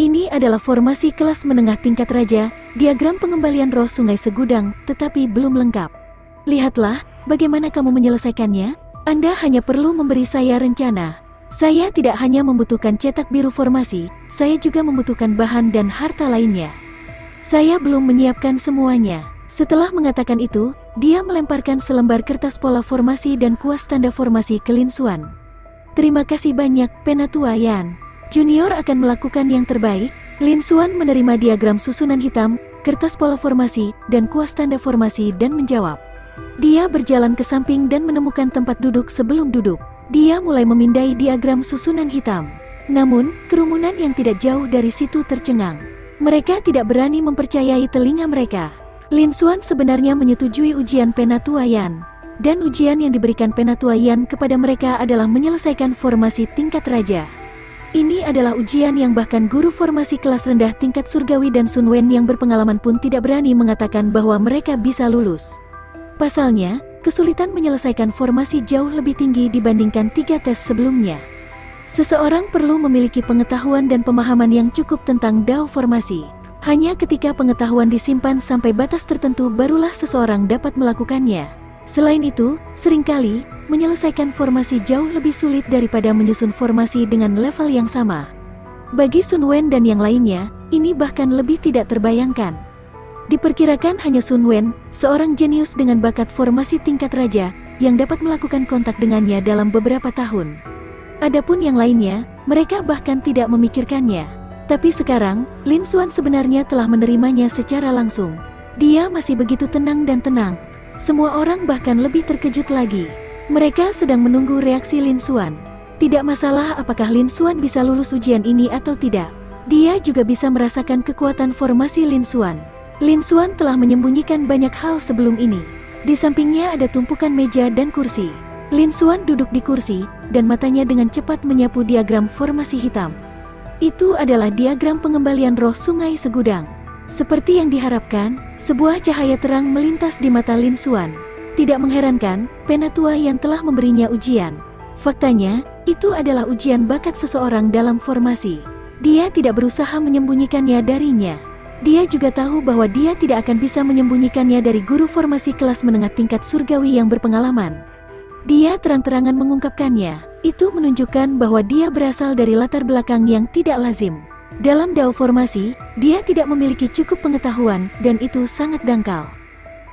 "Ini adalah formasi kelas menengah tingkat raja, diagram pengembalian roh sungai segudang, tetapi belum lengkap. Lihatlah, bagaimana kamu menyelesaikannya? Anda hanya perlu memberi saya rencana. Saya tidak hanya membutuhkan cetak biru formasi, saya juga membutuhkan bahan dan harta lainnya. Saya belum menyiapkan semuanya." Setelah mengatakan itu, dia melemparkan selembar kertas pola formasi dan kuas tanda formasi ke Lin Xuan. "Terima kasih banyak, Penatua Yan. Junior akan melakukan yang terbaik." Lin Xuan menerima diagram susunan hitam, kertas pola formasi, dan kuas tanda formasi dan menjawab. Dia berjalan ke samping dan menemukan tempat duduk sebelum duduk. Dia mulai memindai diagram susunan hitam. Namun, kerumunan yang tidak jauh dari situ tercengang. Mereka tidak berani mempercayai telinga mereka. Lin Xuan sebenarnya menyetujui ujian Penatua Yan. Dan ujian yang diberikan Penatua Yan kepada mereka adalah menyelesaikan formasi tingkat raja. Ini adalah ujian yang bahkan guru formasi kelas rendah tingkat surgawi dan Sun Wen yang berpengalaman pun tidak berani mengatakan bahwa mereka bisa lulus. Pasalnya, kesulitan menyelesaikan formasi jauh lebih tinggi dibandingkan 3 tes sebelumnya. Seseorang perlu memiliki pengetahuan dan pemahaman yang cukup tentang Dao formasi. Hanya ketika pengetahuan disimpan sampai batas tertentu barulah seseorang dapat melakukannya. Selain itu, seringkali, menyelesaikan formasi jauh lebih sulit daripada menyusun formasi dengan level yang sama. Bagi Sun Wen dan yang lainnya, Ini bahkan lebih tidak terbayangkan. Diperkirakan hanya Sun Wen, seorang jenius dengan bakat formasi tingkat raja, yang dapat melakukan kontak dengannya dalam beberapa tahun. Adapun yang lainnya, mereka bahkan tidak memikirkannya. Tapi sekarang, Lin Xuan sebenarnya telah menerimanya secara langsung. Dia masih begitu tenang dan tenang. Semua orang bahkan lebih terkejut lagi. Mereka sedang menunggu reaksi Lin Xuan. Tidak masalah apakah Lin Xuan bisa lulus ujian ini atau tidak. Dia juga bisa merasakan kekuatan formasi Lin Xuan. Lin Xuan telah menyembunyikan banyak hal sebelum ini. Di sampingnya ada tumpukan meja dan kursi. Lin Xuan duduk di kursi, dan matanya dengan cepat menyapu diagram formasi hitam. Itu adalah diagram pengembalian roh Sungai Segudang. Seperti yang diharapkan, sebuah cahaya terang melintas di mata Lin Xuan. Tidak mengherankan, Penatua yang telah memberinya ujian. Faktanya, itu adalah ujian bakat seseorang dalam formasi. Dia tidak berusaha menyembunyikannya darinya. Dia juga tahu bahwa dia tidak akan bisa menyembunyikannya dari guru formasi kelas menengah tingkat surgawi yang berpengalaman. Dia terang-terangan mengungkapkannya. Itu menunjukkan bahwa dia berasal dari latar belakang yang tidak lazim. Dalam dao formasi, dia tidak memiliki cukup pengetahuan, dan itu sangat dangkal.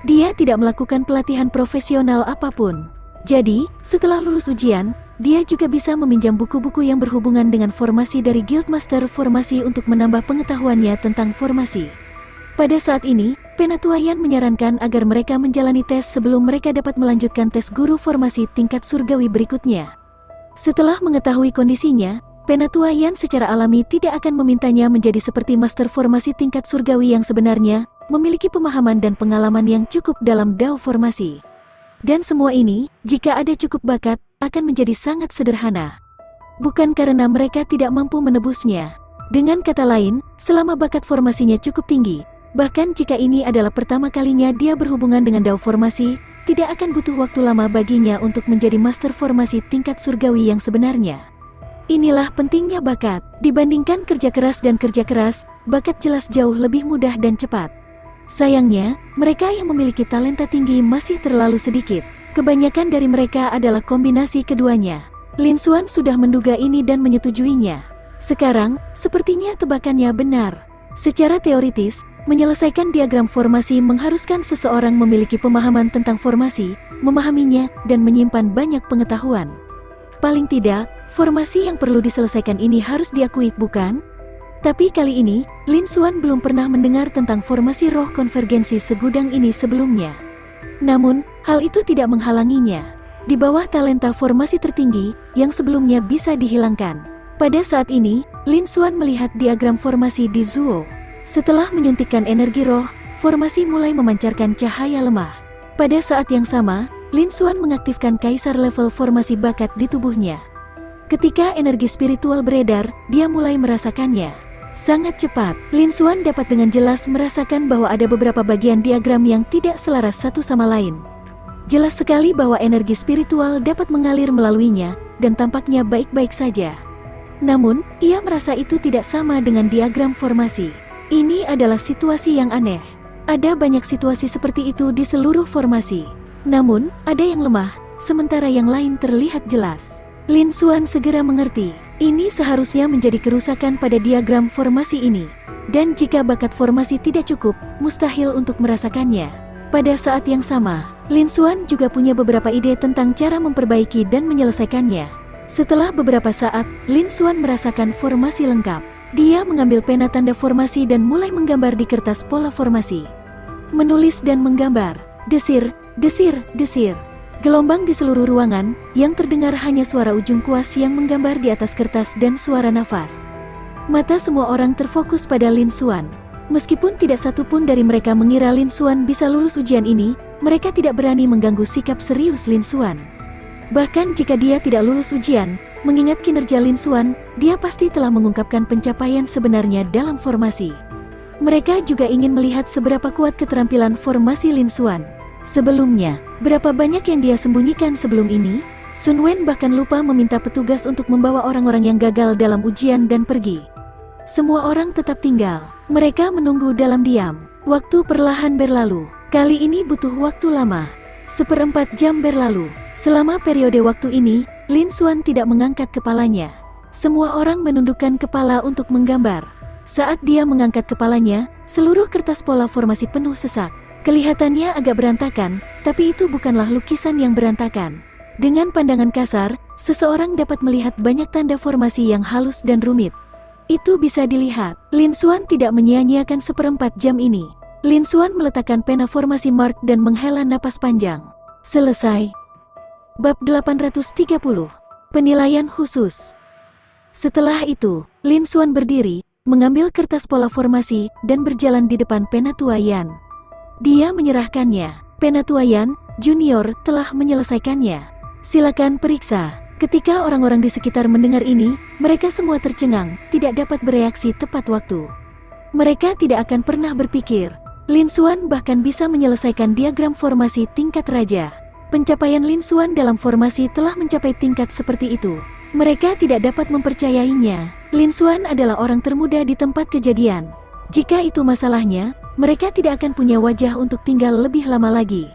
Dia tidak melakukan pelatihan profesional apapun. Jadi, setelah lulus ujian, dia juga bisa meminjam buku-buku yang berhubungan dengan formasi dari Guildmaster Formasi untuk menambah pengetahuannya tentang formasi. Pada saat ini, Penatua Yan menyarankan agar mereka menjalani tes sebelum mereka dapat melanjutkan tes guru formasi tingkat surgawi berikutnya. Setelah mengetahui kondisinya, Penatua Yan secara alami tidak akan memintanya menjadi seperti master formasi tingkat surgawi yang sebenarnya, memiliki pemahaman dan pengalaman yang cukup dalam dao formasi. Dan semua ini, jika ada cukup bakat, akan menjadi sangat sederhana. Bukan karena mereka tidak mampu menebusnya. Dengan kata lain, selama bakat formasinya cukup tinggi, bahkan jika ini adalah pertama kalinya dia berhubungan dengan dao formasi, tidak akan butuh waktu lama baginya untuk menjadi master formasi tingkat surgawi yang sebenarnya. Inilah pentingnya bakat. Dibandingkan kerja keras dan kerja keras, bakat jelas jauh lebih mudah dan cepat. Sayangnya, mereka yang memiliki talenta tinggi masih terlalu sedikit. Kebanyakan dari mereka adalah kombinasi keduanya. Lin Xuan sudah menduga ini dan menyetujuinya. Sekarang, sepertinya tebakannya benar. Secara teoritis, menyelesaikan diagram formasi mengharuskan seseorang memiliki pemahaman tentang formasi, memahaminya, dan menyimpan banyak pengetahuan. Paling tidak, formasi yang perlu diselesaikan ini harus diakui, bukan? Tapi kali ini, Lin Xuan belum pernah mendengar tentang formasi roh konvergensi segudang ini sebelumnya. Namun, hal itu tidak menghalanginya. Di bawah talenta formasi tertinggi, yang sebelumnya bisa dihilangkan. Pada saat ini, Lin Xuan melihat diagram formasi di Zuo. Setelah menyuntikkan energi roh, formasi mulai memancarkan cahaya lemah. Pada saat yang sama, Lin Xuan mengaktifkan kaisar level formasi bakat di tubuhnya. Ketika energi spiritual beredar, dia mulai merasakannya. Sangat cepat, Lin Xuan dapat dengan jelas merasakan bahwa ada beberapa bagian diagram yang tidak selaras satu sama lain. Jelas sekali bahwa energi spiritual dapat mengalir melaluinya, dan tampaknya baik-baik saja. Namun, ia merasa itu tidak sama dengan diagram formasi. Ini adalah situasi yang aneh. Ada banyak situasi seperti itu di seluruh formasi. Namun, ada yang lemah, sementara yang lain terlihat jelas. Lin Xuan segera mengerti. Ini seharusnya menjadi kerusakan pada diagram formasi ini. Dan jika bakat formasi tidak cukup, mustahil untuk merasakannya. Pada saat yang sama, Lin Xuan juga punya beberapa ide tentang cara memperbaiki dan menyelesaikannya. Setelah beberapa saat, Lin Xuan merasakan formasi lengkap. Dia mengambil pena tanda formasi dan mulai menggambar di kertas pola formasi. Menulis dan menggambar. Desir, desir, desir. Gelombang di seluruh ruangan, yang terdengar hanya suara ujung kuas yang menggambar di atas kertas dan suara nafas. Mata semua orang terfokus pada Lin Xuan. Meskipun tidak satu pun dari mereka mengira Lin Xuan bisa lulus ujian ini, mereka tidak berani mengganggu sikap serius Lin Xuan. Bahkan jika dia tidak lulus ujian, mengingat kinerja Lin Xuan, dia pasti telah mengungkapkan pencapaian sebenarnya dalam formasi. Mereka juga ingin melihat seberapa kuat keterampilan formasi Lin Xuan. Sebelumnya, berapa banyak yang dia sembunyikan sebelum ini? Sun Wen bahkan lupa meminta petugas untuk membawa orang-orang yang gagal dalam ujian dan pergi. Semua orang tetap tinggal. Mereka menunggu dalam diam. Waktu perlahan berlalu. Kali ini butuh waktu lama. 1/4 jam berlalu. Selama periode waktu ini, Lin Xuan tidak mengangkat kepalanya. Semua orang menundukkan kepala untuk menggambar. Saat dia mengangkat kepalanya, seluruh kertas pola formasi penuh sesak. Kelihatannya agak berantakan, tapi itu bukanlah lukisan yang berantakan. Dengan pandangan kasar, seseorang dapat melihat banyak tanda formasi yang halus dan rumit. Itu bisa dilihat. Lin Xuan tidak menyia-nyiakan seperempat jam ini. Lin Xuan meletakkan pena formasi mark dan menghela napas panjang. Selesai. Bab 830. Penilaian khusus. Setelah itu, Lin Xuan berdiri, mengambil kertas pola formasi, dan berjalan di depan pena tua Yan. Dia menyerahkannya. Pena tua Yan, Junior, telah menyelesaikannya. Silakan periksa. Ketika orang-orang di sekitar mendengar ini, mereka semua tercengang, tidak dapat bereaksi tepat waktu. Mereka tidak akan pernah berpikir, Lin Xuan bahkan bisa menyelesaikan diagram formasi tingkat raja. Pencapaian Lin Xuan dalam formasi telah mencapai tingkat seperti itu. Mereka tidak dapat mempercayainya. Lin Xuan adalah orang termuda di tempat kejadian. Jika itu masalahnya, mereka tidak akan punya wajah untuk tinggal lebih lama lagi.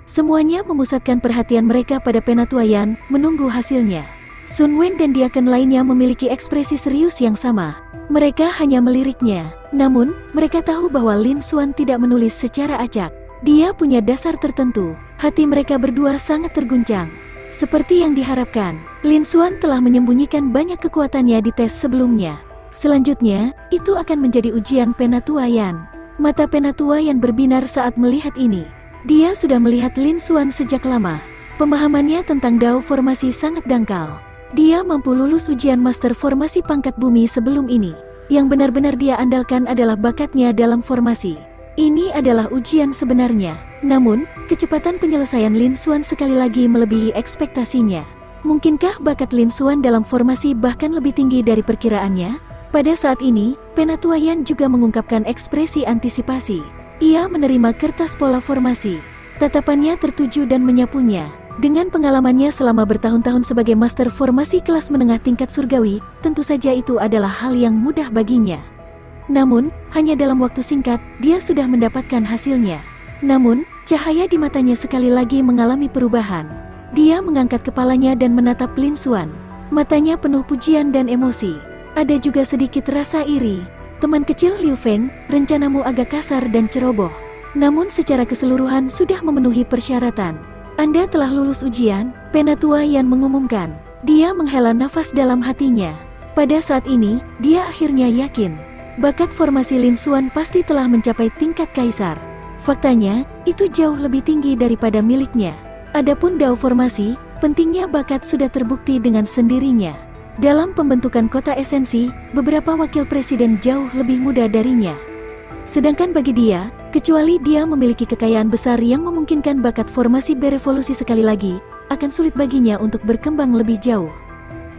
Semuanya memusatkan perhatian mereka pada pena tua Yan, menunggu hasilnya. Sun Wen dan diaken lainnya memiliki ekspresi serius yang sama. Mereka hanya meliriknya. Namun, mereka tahu bahwa Lin Xuan tidak menulis secara acak. Dia punya dasar tertentu. Hati mereka berdua sangat terguncang. Seperti yang diharapkan, Lin Xuan telah menyembunyikan banyak kekuatannya di tes sebelumnya. Selanjutnya, itu akan menjadi ujian pena tua Yan. Mata pena tua Yan berbinar saat melihat ini. Dia sudah melihat Lin Xuan sejak lama. Pemahamannya tentang Dao formasi sangat dangkal. Dia mampu lulus ujian master formasi pangkat bumi sebelum ini. Yang benar-benar dia andalkan adalah bakatnya dalam formasi. Ini adalah ujian sebenarnya. Namun, kecepatan penyelesaian Lin Xuan sekali lagi melebihi ekspektasinya. Mungkinkah bakat Lin Xuan dalam formasi bahkan lebih tinggi dari perkiraannya? Pada saat ini, pena tua Yan juga mengungkapkan ekspresi antisipasi. Ia menerima kertas pola formasi. Tatapannya tertuju dan menyapunya. Dengan pengalamannya selama bertahun-tahun sebagai master formasi kelas menengah tingkat surgawi, tentu saja itu adalah hal yang mudah baginya. Namun, hanya dalam waktu singkat, dia sudah mendapatkan hasilnya. Namun, cahaya di matanya sekali lagi mengalami perubahan. Dia mengangkat kepalanya dan menatap Lin Xuan. Matanya penuh pujian dan emosi. Ada juga sedikit rasa iri. Teman kecil Liu Feng, rencanamu agak kasar dan ceroboh. Namun secara keseluruhan sudah memenuhi persyaratan. Anda telah lulus ujian, pena tua Yan mengumumkan. Dia menghela nafas dalam hatinya. Pada saat ini, dia akhirnya yakin. Bakat formasi Lin Xuan pasti telah mencapai tingkat kaisar. Faktanya, itu jauh lebih tinggi daripada miliknya. Adapun Dao formasi, pentingnya bakat sudah terbukti dengan sendirinya. Dalam pembentukan kota esensi, beberapa wakil presiden jauh lebih muda darinya. Sedangkan bagi dia, kecuali dia memiliki kekayaan besar yang memungkinkan bakat formasi berevolusi sekali lagi, akan sulit baginya untuk berkembang lebih jauh.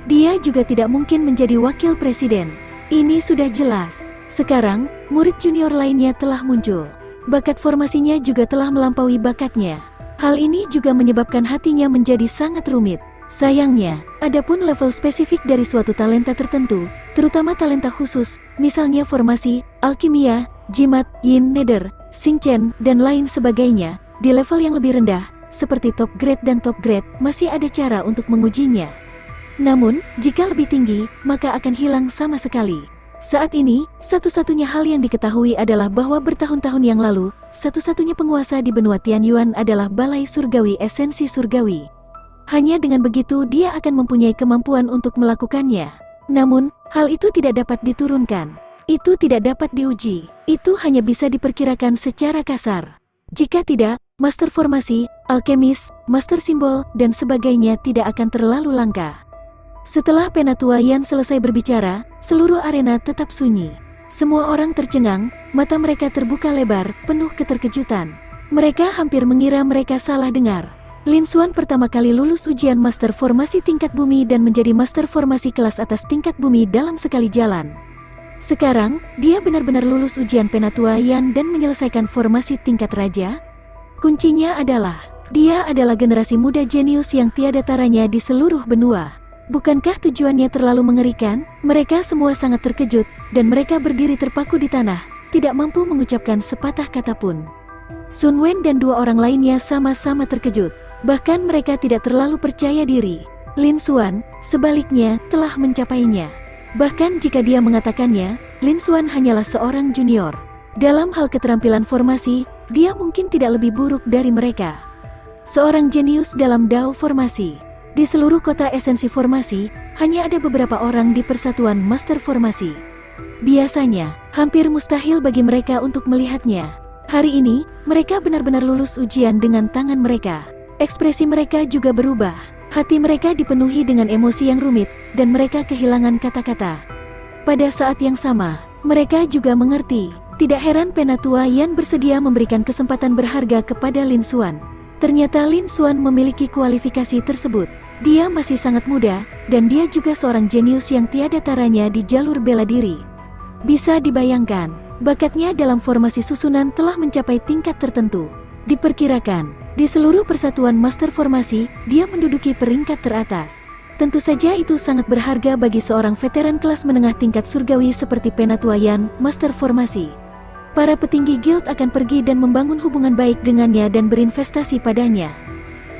Dia juga tidak mungkin menjadi wakil presiden. Ini sudah jelas. Sekarang, murid junior lainnya telah muncul. Bakat formasinya juga telah melampaui bakatnya. Hal ini juga menyebabkan hatinya menjadi sangat rumit. Sayangnya, adapun level spesifik dari suatu talenta tertentu, terutama talenta khusus, misalnya formasi, alkimia, jimat, yin, nether, xingchen, dan lain sebagainya, di level yang lebih rendah, seperti top grade dan top grade, masih ada cara untuk mengujinya. Namun, jika lebih tinggi, maka akan hilang sama sekali. Saat ini, satu-satunya hal yang diketahui adalah bahwa bertahun-tahun yang lalu, satu-satunya penguasa di benua Tianyuan adalah Balai Surgawi Esensi Surgawi. Hanya dengan begitu dia akan mempunyai kemampuan untuk melakukannya. Namun, hal itu tidak dapat diturunkan. Itu tidak dapat diuji. Itu hanya bisa diperkirakan secara kasar. Jika tidak, master formasi, alkemis, master simbol, dan sebagainya tidak akan terlalu langka. Setelah pena tua Yan selesai berbicara, seluruh arena tetap sunyi. Semua orang tercengang, mata mereka terbuka lebar, penuh keterkejutan. Mereka hampir mengira mereka salah dengar. Lin Xuan pertama kali lulus ujian master formasi tingkat bumi dan menjadi master formasi kelas atas tingkat bumi dalam sekali jalan. Sekarang, dia benar-benar lulus ujian pena tua Yan dan menyelesaikan formasi tingkat raja. Kuncinya adalah, dia adalah generasi muda jenius yang tiada taranya di seluruh benua. Bukankah tujuannya terlalu mengerikan? Mereka semua sangat terkejut, dan mereka berdiri terpaku di tanah, tidak mampu mengucapkan sepatah kata pun. Sun Wen dan dua orang lainnya sama-sama terkejut. Bahkan mereka tidak terlalu percaya diri. Lin Xuan, sebaliknya, telah mencapainya. Bahkan jika dia mengatakannya, Lin Xuan hanyalah seorang junior. Dalam hal keterampilan formasi, dia mungkin tidak lebih buruk dari mereka. Seorang jenius dalam Dao formasi. Di seluruh kota esensi formasi, hanya ada beberapa orang di persatuan master formasi. Biasanya, hampir mustahil bagi mereka untuk melihatnya. Hari ini, mereka benar-benar lulus ujian dengan tangan mereka. Ekspresi mereka juga berubah. Hati mereka dipenuhi dengan emosi yang rumit, dan mereka kehilangan kata-kata. Pada saat yang sama, mereka juga mengerti. Tidak heran Penatua Yan bersedia memberikan kesempatan berharga kepada Lin Xuan. Ternyata Lin Xuan memiliki kualifikasi tersebut. Dia masih sangat muda, dan dia juga seorang jenius yang tiada taranya di jalur bela diri. Bisa dibayangkan, bakatnya dalam formasi susunan telah mencapai tingkat tertentu. Diperkirakan, di seluruh persatuan master formasi, dia menduduki peringkat teratas. Tentu saja itu sangat berharga bagi seorang veteran kelas menengah tingkat surgawi seperti Penatua Yan, master formasi. Para petinggi guild akan pergi dan membangun hubungan baik dengannya dan berinvestasi padanya.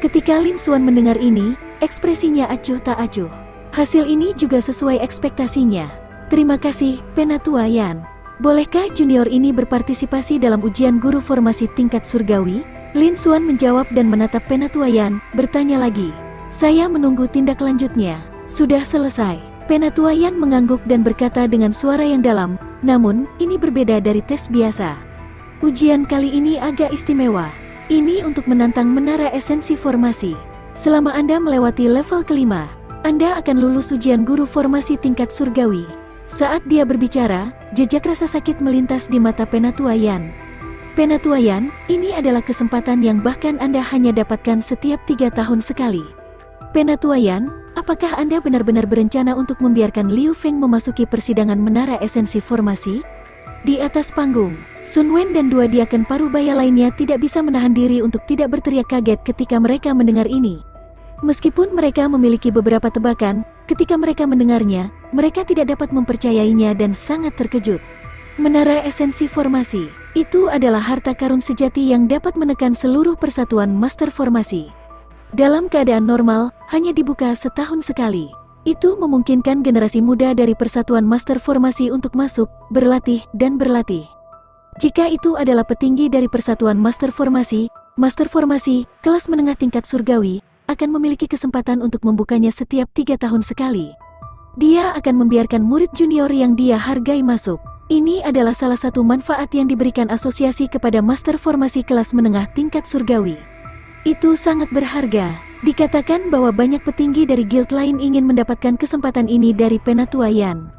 Ketika Lin Xuan mendengar ini, ekspresinya acuh tak acuh. Hasil ini juga sesuai ekspektasinya. Terima kasih, Penatua Yan. Bolehkah junior ini berpartisipasi dalam ujian guru formasi tingkat surgawi? Lin Xuan menjawab dan menatap Penatua Yan, bertanya lagi. Saya menunggu tindak lanjutnya. Sudah selesai. Penatua Yan mengangguk dan berkata dengan suara yang dalam, namun, ini berbeda dari tes biasa. Ujian kali ini agak istimewa. Ini untuk menantang menara esensi formasi. Selama Anda melewati level kelima, Anda akan lulus ujian guru formasi tingkat surgawi. Saat dia berbicara, jejak rasa sakit melintas di mata Penatua Yan. Penatua Yan, ini adalah kesempatan yang bahkan Anda hanya dapatkan setiap 3 tahun sekali. Penatua Yan, apakah Anda benar-benar berencana untuk membiarkan Liu Feng memasuki persidangan menara esensi formasi? Di atas panggung, Sun Wen dan dua diaken parubaya lainnya tidak bisa menahan diri untuk tidak berteriak kaget ketika mereka mendengar ini. Meskipun mereka memiliki beberapa tebakan, ketika mereka mendengarnya, mereka tidak dapat mempercayainya dan sangat terkejut. Menara esensi formasi, itu adalah harta karun sejati yang dapat menekan seluruh persatuan master formasi. Dalam keadaan normal, hanya dibuka setahun sekali. Itu memungkinkan generasi muda dari persatuan master formasi untuk masuk, berlatih, dan berlatih. Jika itu adalah petinggi dari persatuan master formasi, kelas menengah tingkat surgawi, akan memiliki kesempatan untuk membukanya setiap 3 tahun sekali. Dia akan membiarkan murid junior yang dia hargai masuk. Ini adalah salah satu manfaat yang diberikan asosiasi kepada master formasi kelas menengah tingkat surgawi. Itu sangat berharga. Dikatakan bahwa banyak petinggi dari guild lain ingin mendapatkan kesempatan ini dari Penatua Yan.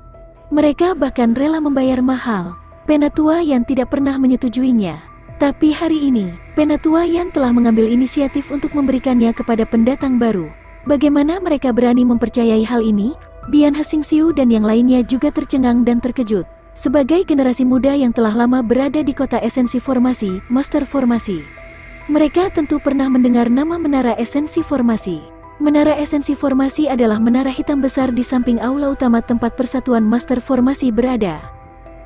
Mereka bahkan rela membayar mahal. Penatua Yan tidak pernah menyetujuinya. Tapi hari ini, Penatua Yan telah mengambil inisiatif untuk memberikannya kepada pendatang baru. Bagaimana mereka berani mempercayai hal ini? Bian Hsingxiu dan yang lainnya juga tercengang dan terkejut. Sebagai generasi muda yang telah lama berada di kota esensi formasi, master formasi, mereka tentu pernah mendengar nama menara esensi formasi. Menara esensi formasi adalah menara hitam besar di samping aula utama tempat persatuan master formasi berada.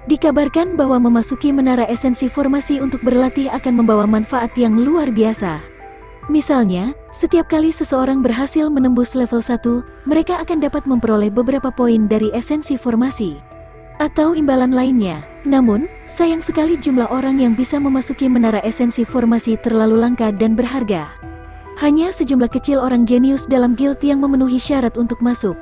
Dikabarkan bahwa memasuki menara esensi formasi untuk berlatih akan membawa manfaat yang luar biasa. Misalnya, setiap kali seseorang berhasil menembus level 1, mereka akan dapat memperoleh beberapa poin dari esensi formasi atau imbalan lainnya. Namun, sayang sekali jumlah orang yang bisa memasuki menara esensi formasi terlalu langka dan berharga. Hanya sejumlah kecil orang jenius dalam guild yang memenuhi syarat untuk masuk.